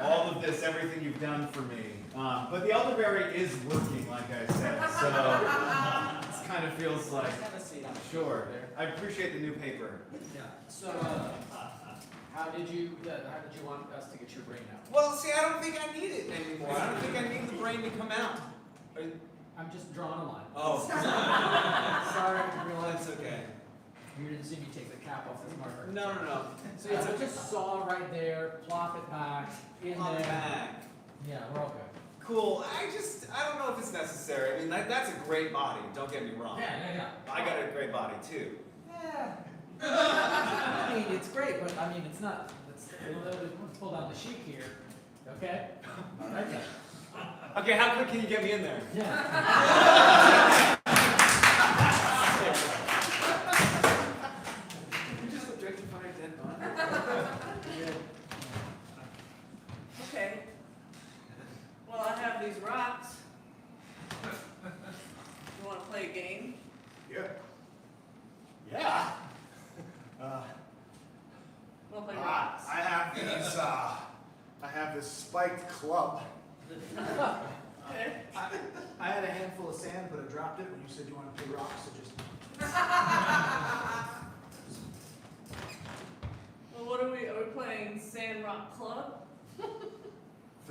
all of this, everything you've done for me. But the elderberry is working, like I said, so it kind of feels like. Have a seat. Sure. I appreciate the new paper. Yeah. So, how did you want us to get your brain out? Well, see, I don't think I need it anymore. I don't think I need the brain to come out. I'm just drawing a line. Oh. Sorry, I realized. That's okay. You didn't see me take the cap off this marker. No. So yeah, we just saw right there, plop it back, in Plop there. it back. Yeah, we're all good. Cool. I don't know if it's necessary. I mean, that's a great body. Don't get me wrong. Yeah. I got a great body too. Yeah. I mean, it's great, but I mean, it's not. Let's pull down the sheet here. Okay? All right then. Okay, how quick can you get me in there? Yeah. You just objectify a dead body. Okay. Well, I have these rocks. You want to play a game? Yeah. Want to play rocks? I have this spiked club. Okay. I had a handful of sand, but I dropped it when you said you wanted to play rocks, so just. Well, what are we playing Sand Rock Club?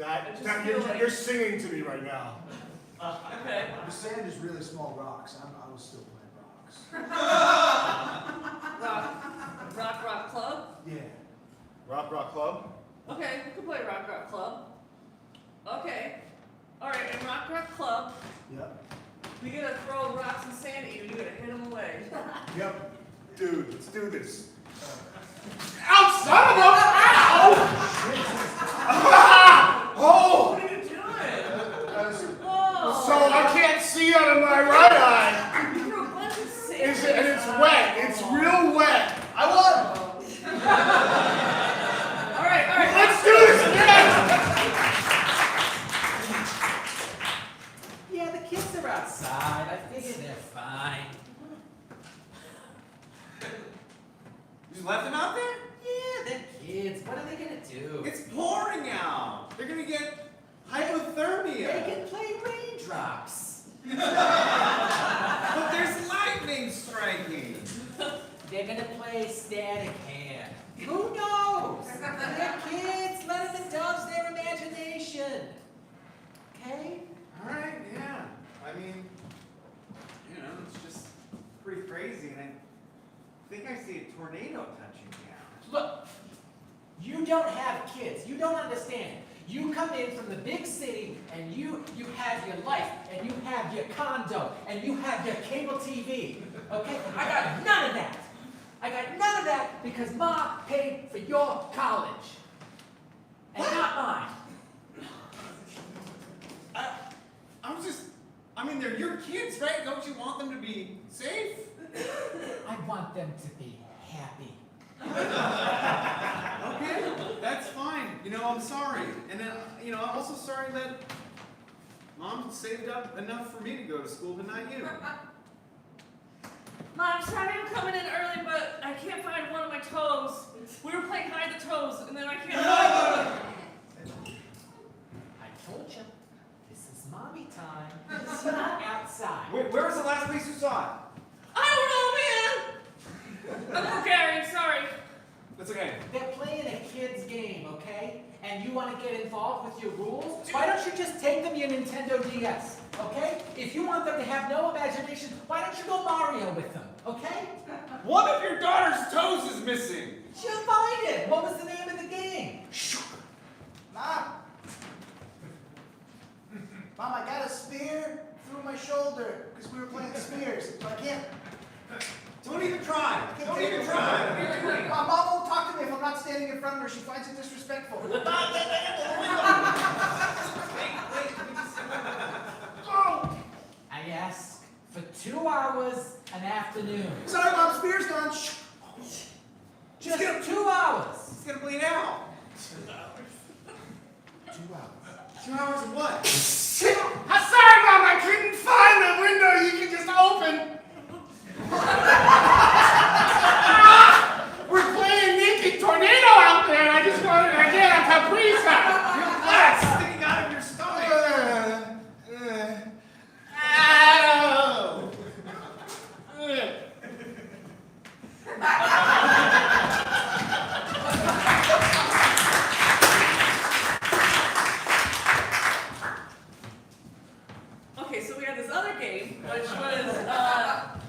I just That feel like- you're singing to me right now. Okay. The sand is really small rocks. I was still playing rocks. Rock Club? Yeah. Rock Club? Okay, we can play Rock Club. Okay. Alright, in Rock Club, Yep. we gotta throw rocks and sand at you and you gotta hit them away. Yep. Dude, let's do this. Ow, son of a! Ow! Oh! What are you doing? Whoa! So I can't see out of my right eye. You threw a bunch of sand. And it's wet. It's real wet. I won. Alright. Let's do this again. Yeah, the kids are outside. I figure they're fine. You left them out there? Yeah, they're kids. What are they gonna do? It's pouring out. They're gonna get hypothermia. They can play raindrops. But there's lightning striking. They're gonna play static hand. Who knows? They're kids. Let them indulge their imagination. Okay? All right, yeah. I mean, it's just pretty crazy, and I think I see a tornado touching down. Look, you don't have kids. You don't understand. You come in from the big city, and you have your life, and you have your condo, and you have your cable TV. Okay? I got none of that. I got none of that because Ma paid for your college. And not mine. I mean, they're your kids, right? Don't you want them to be safe? I want them to be happy. Okay, that's fine. I'm sorry. And then, I'm also sorry that Mom saved up enough for me to go to school, but not you. Mom, I'm sorry I'm coming in early, but I can't find one of my toes. We were playing hide the toes, and then I can't find one. I told you, this is mommy time. It's not outside. Where was the last place you saw it? I don't know, man. Uncle Gary, sorry. That's okay. They're playing a kid's game, okay? And you want to get involved with your rules? Why don't you just take them your Nintendo DS, okay? If you want them to have no imagination, why don't you go Mario with them, okay? One of your daughter's toes is missing. She'll find it. What was the name of the game? Mom! Mom, I got a spear through my shoulder because we were playing spears, but I can't. Don't even try. I can't Don't take even it. try. Mom won't talk to me if I'm not standing in front of her. She finds it disrespectful. Wait, we just... I asked for 2 hours an afternoon. Sorry, Mom, spear's gone. Shh. Just 2 hours. It's gonna bleed out. 2 hours. 2 hours of what? I'm sorry, Mom, I couldn't find the window you could just open. We're playing Naked Tornado out there, and I just wanted to get a caprese. That's sticking out of your stomach. Okay, so we had this other game, which was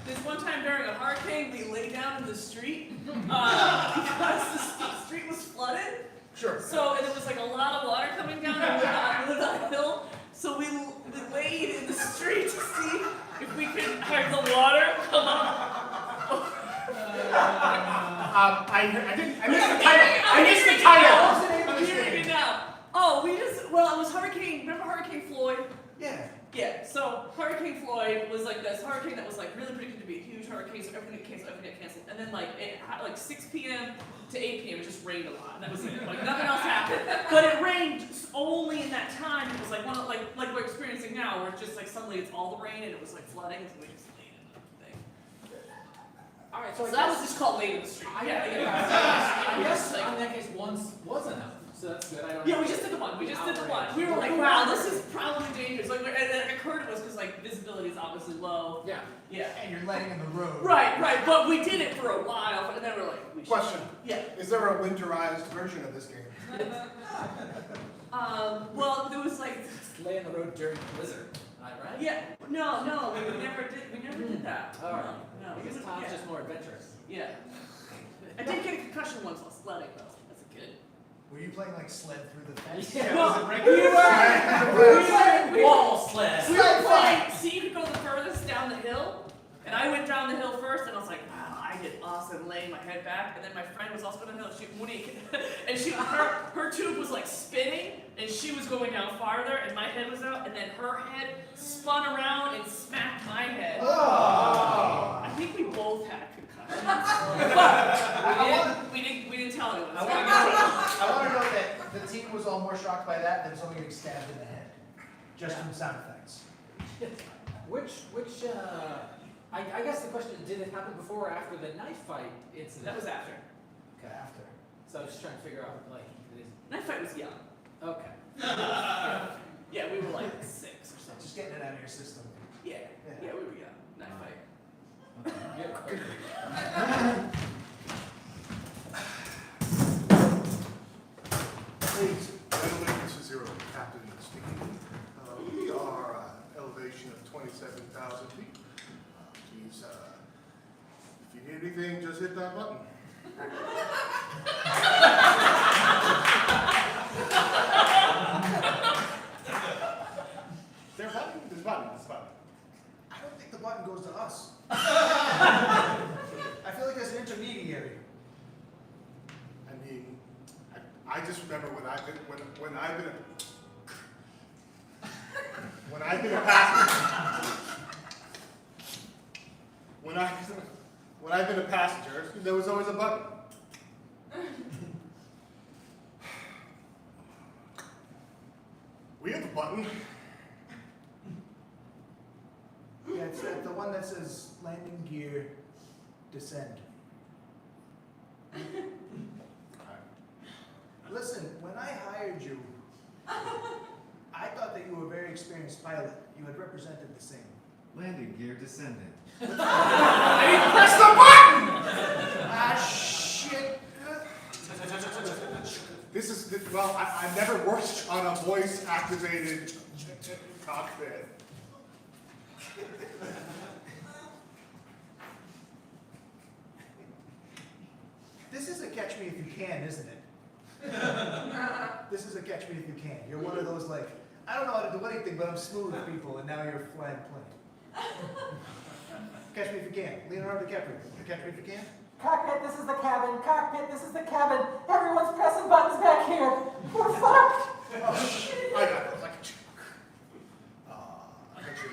this one time during a hurricane, we lay down in the street because the street was flooded. Sure. So, and there was like a lot of water coming down, and we lived on a hill. So we laid in the street to see if we could have the water come up. I missed the title. I missed the title. I'm hearing it now. Oh, well, it was Hurricane, remember Hurricane Floyd? Yeah. Yeah, so Hurricane Floyd was like this hurricane that was like really predicted to be a huge hurricane, so everything got canceled. And then like it had like 6 p.m. to 8 p.m. it just rained a lot. And that was it. Like nothing else happened. But it rained only in that time. It was like one of, like we're experiencing now, where it's just like suddenly it's all the rain and it was like flooding, so we just laid in the thing. All right, So that was just called laid in the street. I guess guess in that case once was enough. So that's good. I don't Yeah, we just did the one. We just did the one. We were like, wow, this is probably dangerous. Like, and it occurred to us because like visibility is obviously low. Yeah. Yeah. And you're letting in the road. Right. But we did it for a while, and then we're like, we should. Question. Yeah. Is there a winterized version of this game? Well, there was like, Lay in the road during the blizzard, right? yeah, no, we never did that. All right. No, I guess Tom's just more adventurous. Yeah. I did get a concussion once while sledding, though. That's good. Were you playing like sled through the fence? Well, was it we were Wall sled. We were playing, see who could go the furthest down the hill, and I went down the hill first, and I was like, wow, I did awesome laying my head back, and then my friend was also on the hill, and her tube was like spinning, and she was going down farther, and my head was out, and then her head spun around and smacked my head. Oh. I think we both had concussions, but we didn't tell anyone. I want to know that the team was all more shocked by that than someone getting stabbed in the head, just from sound effects. I guess the question is, did it happen before or after the knife fight incident? That was after. Okay, after. So I was just trying to figure out, like, it is. Knife fight was young. Okay. Yeah, we were like 6 or something. Just getting it out of your system. Yeah, we were young. Knife fight. Please, gentlemen, this is your captain speaking. We are elevation of 27,000 feet. Please, if you need anything, just hit that button. There's a button? This button. I don't think the button goes to us. I feel like there's an intermediary. I mean, I just remember when I've been a passenger, there was always a button. We have a button. gear, descend. Listen, when I hired you, I thought that you were a very experienced pilot. You had represented the same. Landing gear descended. Press the button! Ah, shit. This is, well, I've never worked on a voice-activated cockpit. This is a catch me if you can, isn't it? This is a catch me if you can. You're one of those like, I don't know how to do anything, but I'm smooth with people, and now you're flying plane. Catch me if you can. Leonardo DiCaprio. Catch me if you can. Cockpit, this is the cabin. Cockpit, this is the cabin. Everyone's pressing buttons back here. We're fucked. I got this. Attention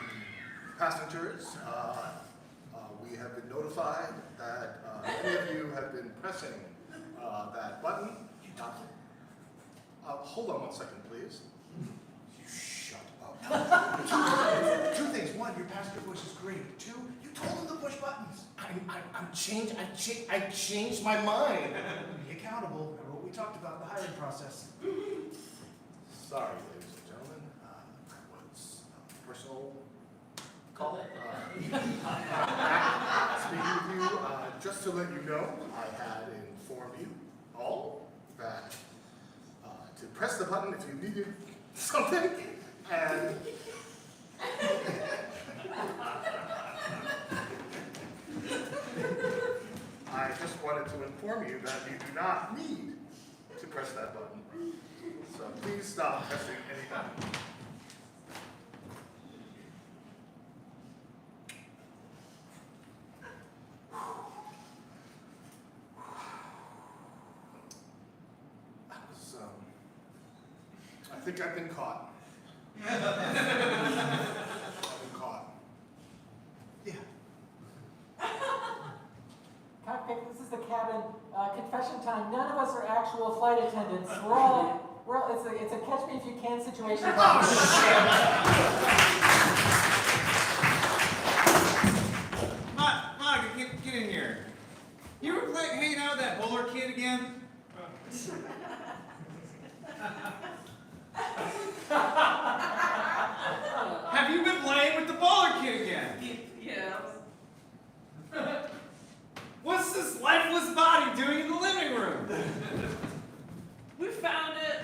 passengers, we have been notified that many of you have been pressing that button. Hold on 1 second, please. You shut up. Two things. One, your passenger voice is great. Two, you told them to push buttons. I changed my mind. Be accountable. Remember what we talked about in the hiring process. Sorry, ladies and gentlemen. That was a personal call. Speaking with you, just to let you know, I had informed you all that to press the button if you needed something, and I just wanted to inform you that you do not need to press that button. So please stop pressing any button. I think I've been caught. I've been caught. Yeah. Cockpit, this is the cabin. Confession time. None of us are actual flight attendants. We're all. It's a catch me if you can situation. Monica, get in here. You were hanging out with that bowler kid again? Have you been playing with the bowler kid again? Yeah. What's this lifeless body doing in the living room? We found it.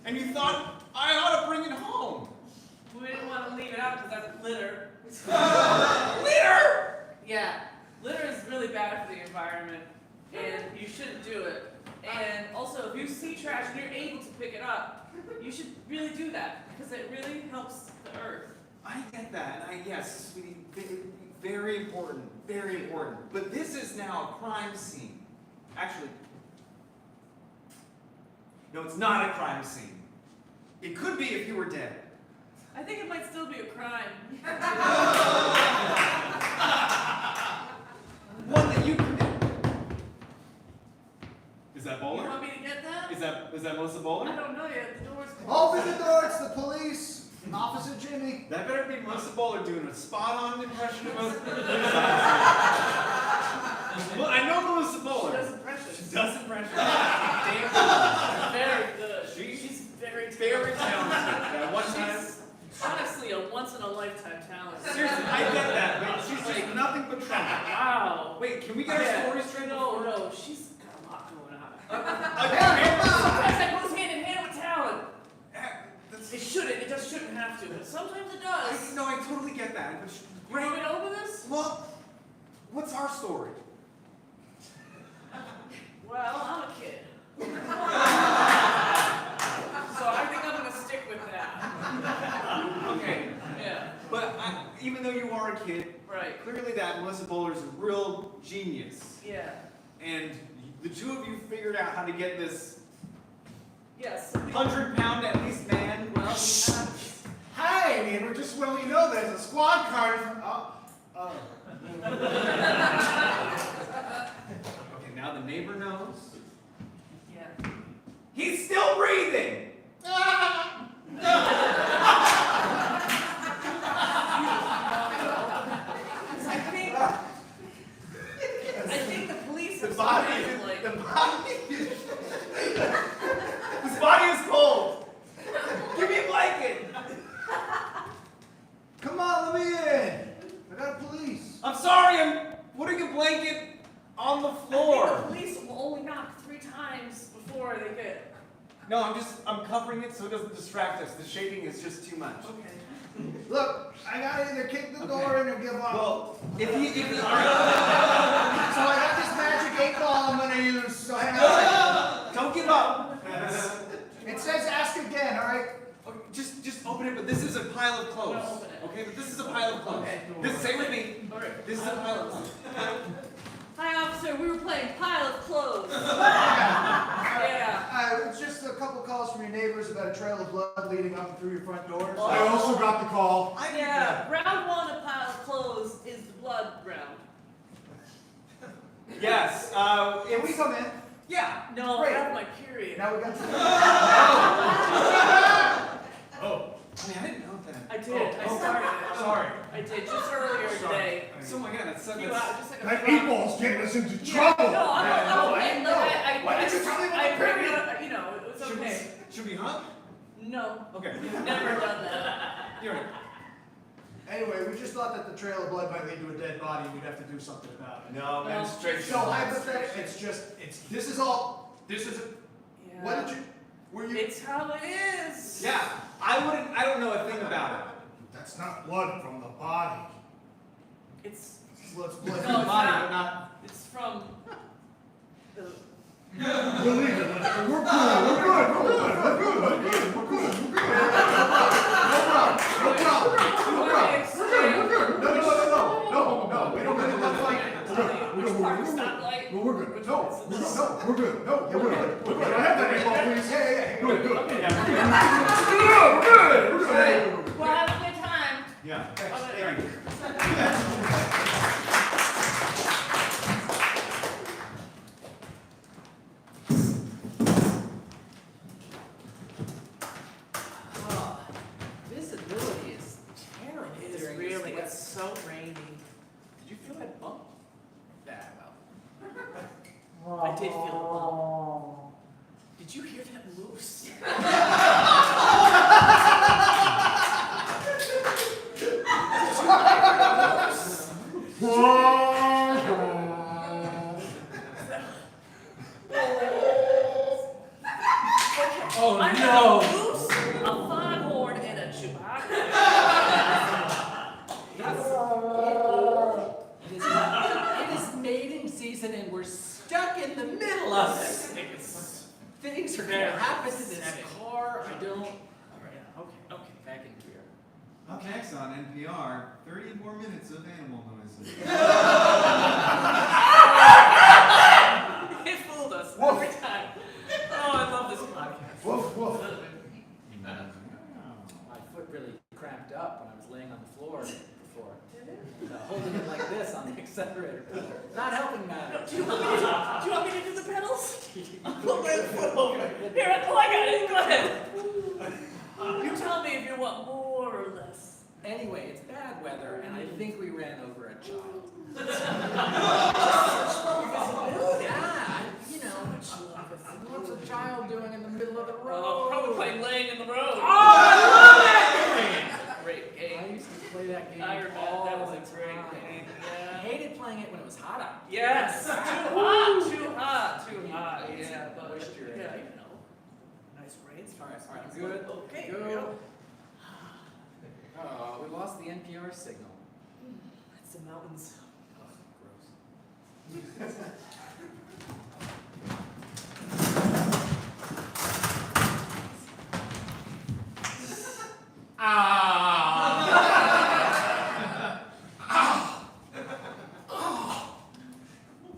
And you thought I ought to bring it home? We didn't want to leave it out because that's litter. Litter! Yeah, litter is really bad for the environment, and you shouldn't do it. And also, if you see trash and you're able to pick it up, you should really do that because it really helps the earth. I get that, and yes, sweetie, very important, very important. But this is now a crime scene. Actually, no, it's not a crime scene. It could be if you were dead. I think it might still be a crime. One that you committed. Is that You Bowler? want me to get that? Is that Melissa Bowler? I don't know yet. The door's closed. Open the door, it's the police. Officer Jimmy. That better be Melissa Bowler doing a spot-on impression of us. Well, I know Melissa She Bowler. does impressions. She does impressions. Damn. Very good. She's very very talented. At one time. She's honestly a once-in-a-lifetime talent. Seriously, I get that, but she's just nothing but trouble. Wow. Wait, can we get our stories straight? No, she's got a lot going on. Again, Sometimes that goes hand in hand with talent. It shouldn't. It just shouldn't have to, but sometimes it does. No, I totally get that. But You want me to open this? well, what's our story? Well, I'm a kid. So I think I'm gonna stick with that. Okay, Yeah. but even though you are a kid, Right. clearly that Melissa Bowler's a real genius. Yeah. And the two of you figured out how to get this Yes. 100-pound at least man. Well, we have. Hi, neighbor, just so you know, there's a squad car. Okay, now the neighbor knows. Yeah. He's still breathing! This body is cold. Give me a blanket. Come on, let me in. I got police. I'm sorry, I'm putting a blanket on the I think floor. the police will only knock 3 times before they get. No, I'm covering it so it doesn't distract us. The shaking is just too much. Okay. Look, I gotta either kick the door in or give up. Well, if you So I got this magic 8 ball I'm gonna use. So hang on. don't give up. It says ask again, all right? Okay, just open it, but this is a pile of clothes. No, open it. Okay, but this is a pile of clothes. Okay. Stay with me. All right. This is a pile of clothes. Hi, officer. We were playing pile of clothes. Yeah. It's just a couple calls from your neighbors about a trail of blood leading up and through your front doors. Oh. I also got the call. Yeah. Round 1 of pile of clothes is the blood round. Yes. Can we come in? Yeah. No, Great. I have my period. Now we got to. Oh. I mean, I didn't know that. I did. I started it. Sorry. I did just earlier today. Oh my God, that's so. Few hours, just like a That few 8 hours. ball's getting us into Yeah, trouble. no, I'm okay. know. Why didn't you tell me about the period? You know, it's okay. Should we hug? No, Okay. never done that. You're right. Anyway, we just thought that the trail of blood might lead to a dead body and we'd have to do something about it. No, menstruation. So hypothetically, this is all, this is, Yeah. what did you, were you? It's how it is. Yeah, I don't know a thing about it. That's not blood from the body. It's Let's blood No, from the it's body, not. but not. it's from the. Believe it, we're good, we're good, we're good, we're good, we're good, we're good, we're good. No problem, no problem, no problem. Explain. No, we don't really want to fight. Which part is not light? No, we're good. Which No, part is we're this? good. No, we're good. No, we're good. We're good. Can I have that 8 ball, please? Yeah. Good, good. Okay. We're good. We're good. Well, have a good time. Yeah. Okay. Thank you. Oh, visibility is terrible. It is during really, this it's so rainy. Did you feel that bump? Yeah, well. I did feel the bump. Did you hear that moose? Oh I heard a moose, a foghorn, and a chewbacca. It is mating season and we're stuck in the middle of it. Things are gonna happen to this car. I don't. Okay, back in gear. Up next on NPR, 30 more minutes of animal noises. It fooled us every time. Oh, I love this podcast. Woof, woof. My foot really cramped up when I was laying on the floor before. Holding it like this on the accelerator. Not helping matters. Do you want me to do the pedals? I'll put my foot over. Here, oh, I got it. Go ahead. You tell me if you want more or less. Anyway, it's bad weather, and I think we ran over a child. Yeah, you know, what's a child doing in the middle of the road? Oh, probably laying in the road. Oh, I love it! Great I game. used to play that game I remember all that was the a great time. game. I Yeah. hated playing it when it was hot out. Yes. Too hot. Too hot. Too hot. Yeah, but Moisture. yeah, you know. Nice rainstorms. All right, I'm good. Okay. Go. Here we go. Oh, we lost the NPR signal. It's the mountains. Gross.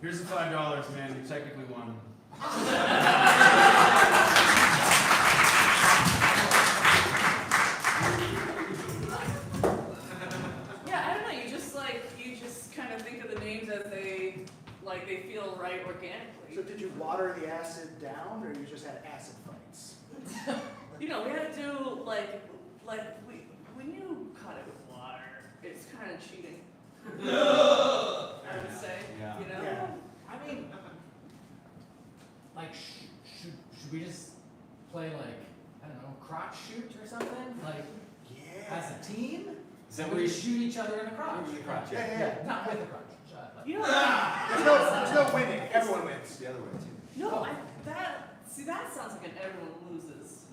Here's the $5, man. You technically won. Yeah, I don't know. You just kind of think of the names as they feel right organically. So did you water the acid down or you just had acid fights? You know, we had to do like when you cut it with water, it's kind of cheating. I would say. Yeah. You know. Yeah. I mean, Is that And what we you shoot each other in the crotch. In the crotch, Yeah, not with the crotch. You know, There's no winning. Everyone wins. the other way too? no, that sounds like an everyone loses.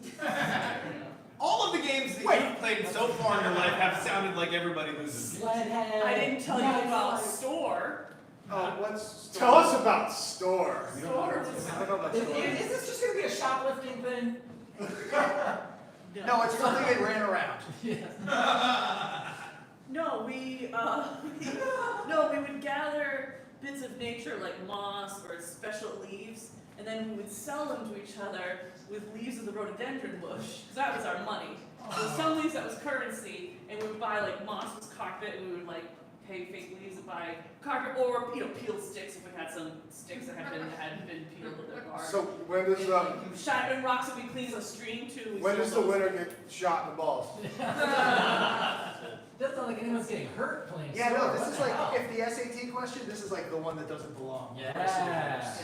All of the games that you've played so far in your life have sounded like everybody loses. Sledhead. I didn't tell you knife about fight. store. Tell us about Store. Store was. I don't know about Is Store. this just gonna be a shoplifting thing? No, it's something they ran around. Yes. No, we would gather bits of nature like moss or special leaves, and then we would sell them to each other with leaves of the rhododendron bush, because that was our money. So some leaves that was currency, and we would buy like moss was carpet, and we would like pay fake leaves to buy carpet, or peeled sticks if we had some sticks that hadn't been peeled at their bar. So when does Shotgun rocks would be clean as a stream too. We when does the sold those. winner get shot in the balls? Doesn't sound like anyone's getting hurt playing Yeah, no, Store. this What is the like, hell? if the SAT question, this is like the one that doesn't belong. Yeah. Yeah.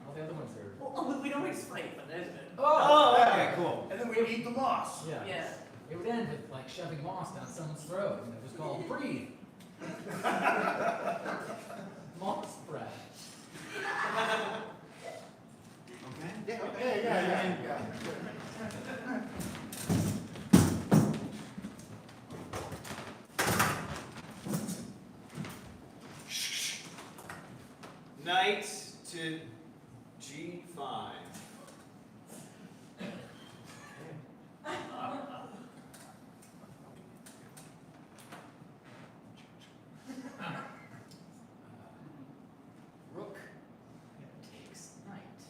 All the other ones are. Well, we don't always fight, but then. Oh! Okay, cool. And then we eat the moss. Yeah. Yeah. It would end with like shoving moss down someone's throat, and it was called breathe. Moss breath. Okay. Yeah. Knight to G5. Rook takes knight.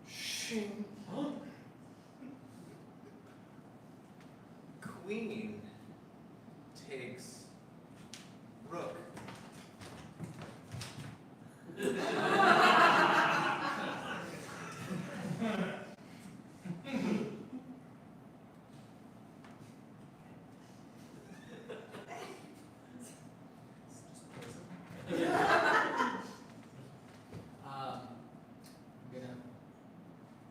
Shing. Queen takes rook.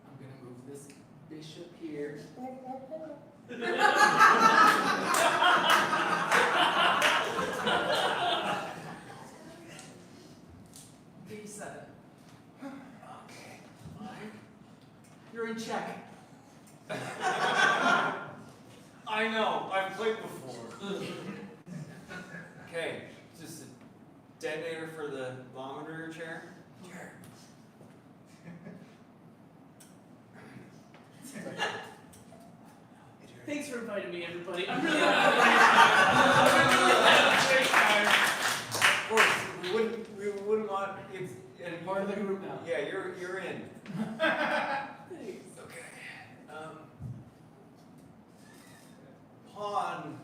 I'm gonna move this bishop here. D7. Okay. You're in check. I know, I've played before. Okay, just a detonator for the monitor chair. Sure. Thanks for inviting me, everybody. I'm really Of course, we wouldn't want it's and Part of the group now. Yeah, you're in. Thanks. Okay. Pawn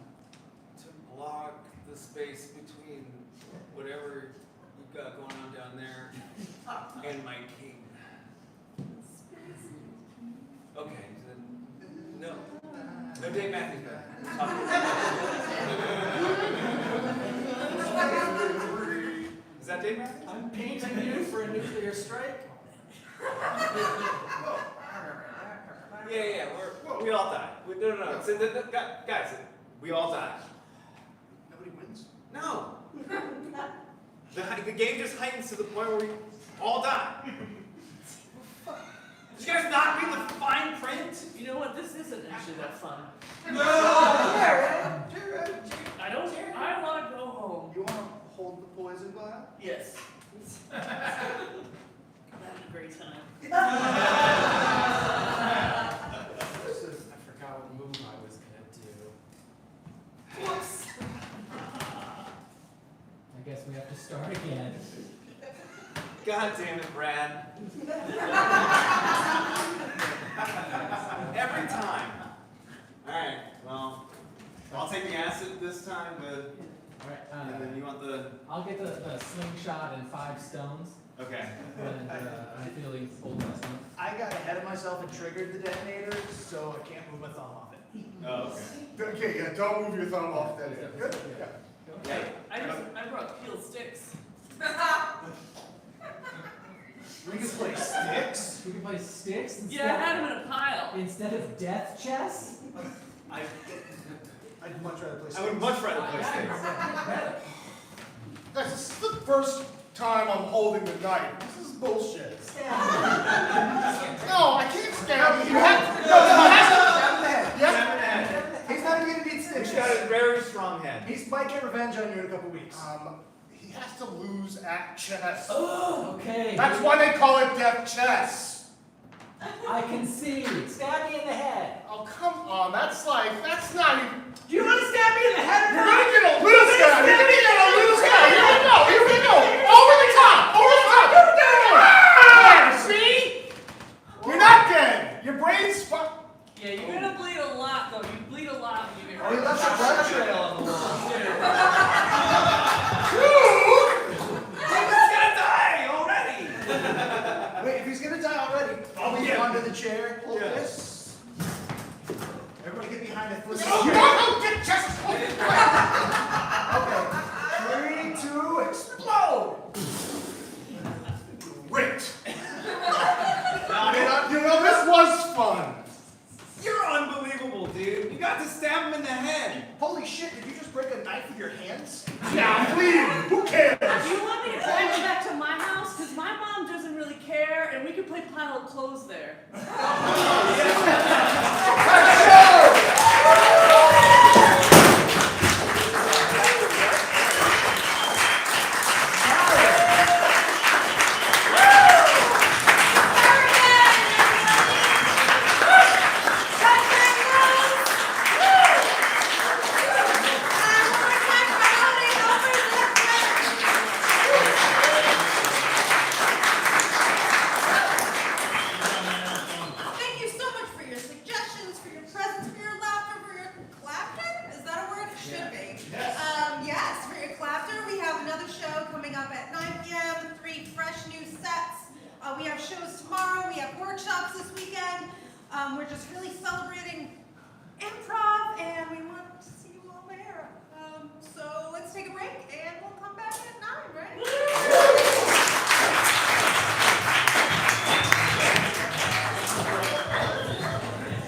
to block the space between whatever you've got going on down there and my king. Okay, then no. No Dave Matthews back. Is that Dave Matthews? I'm painting you for a nuclear strike. Yeah, we all die. No. So guys, we all die. Nobody wins. No. The game just heightens to the point where we all die. Did you guys not read the fine print? You know what? This isn't actually that fun. Jared. I want to go home. You want to hold the poison vial? Yes. I'm having a great time. I forgot what move I was gonna do. Whoops. I guess we have to start again. God damn it, Brad. Every time. Alright, well, I'll take the acid this time, but Alright, and then you want the I'll get the slingshot and 5 stones. okay. And I'm feeling Old Testament. I got ahead of myself and triggered the detonator, so I can't move my thumb off it. Oh, okay. Okay, yeah, don't move your thumb off that end. Good? Yeah. Yeah. I brought peeled sticks. We can play sticks. We can play sticks instead. Yeah, I had them in a pile. Instead of death chess. I'd much rather play sticks. I would much rather play sticks. Guys, this is the first time I'm holding the knife. This is bullshit. No, I can't stab you. You have to. Stab in the head. Yes. Stab in the head. He's not even gonna beat He's sticks. got a very strong head. He might get revenge on you in a couple weeks. He has to lose at chess. Oh, okay. That's why they call it death chess. I concede. Stab me in the head. Oh, come on. That's not even. Do you want to stab me in the head or You're not? gonna get a little stab. You're gonna get a little stab. Here we go. Here we go. Over the top. Over the top. There. See? You're not dead. Your brain's fucked. Yeah, you're gonna bleed a lot though. You bleed a lot when you get Oh, he hurt. left a blood trail on the wall. He's gonna die already! Wait, if he's gonna die already, I'll leave him under the chair. Hold Yeah. this. Everybody get behind that foot. No, get chest. Okay. 3, 2, explode! Great. This was fun. You're unbelievable, dude. You got to stab him in the head. Holy shit, did you just break a knife with your hands? Yeah, I'm bleeding. Who cares? Do you want me to drive you back to my house? Because my mom doesn't really care, and we can play pile of clothes there. Thank you so much for your suggestions, for your presence, for your laughter, for your clapter. Is that a word? It should be. Yes, for your clapter. We have another show coming up at 9 p.m. 3 fresh new sets. We have shows tomorrow. We have workshops this weekend. We're just really celebrating improv, and we want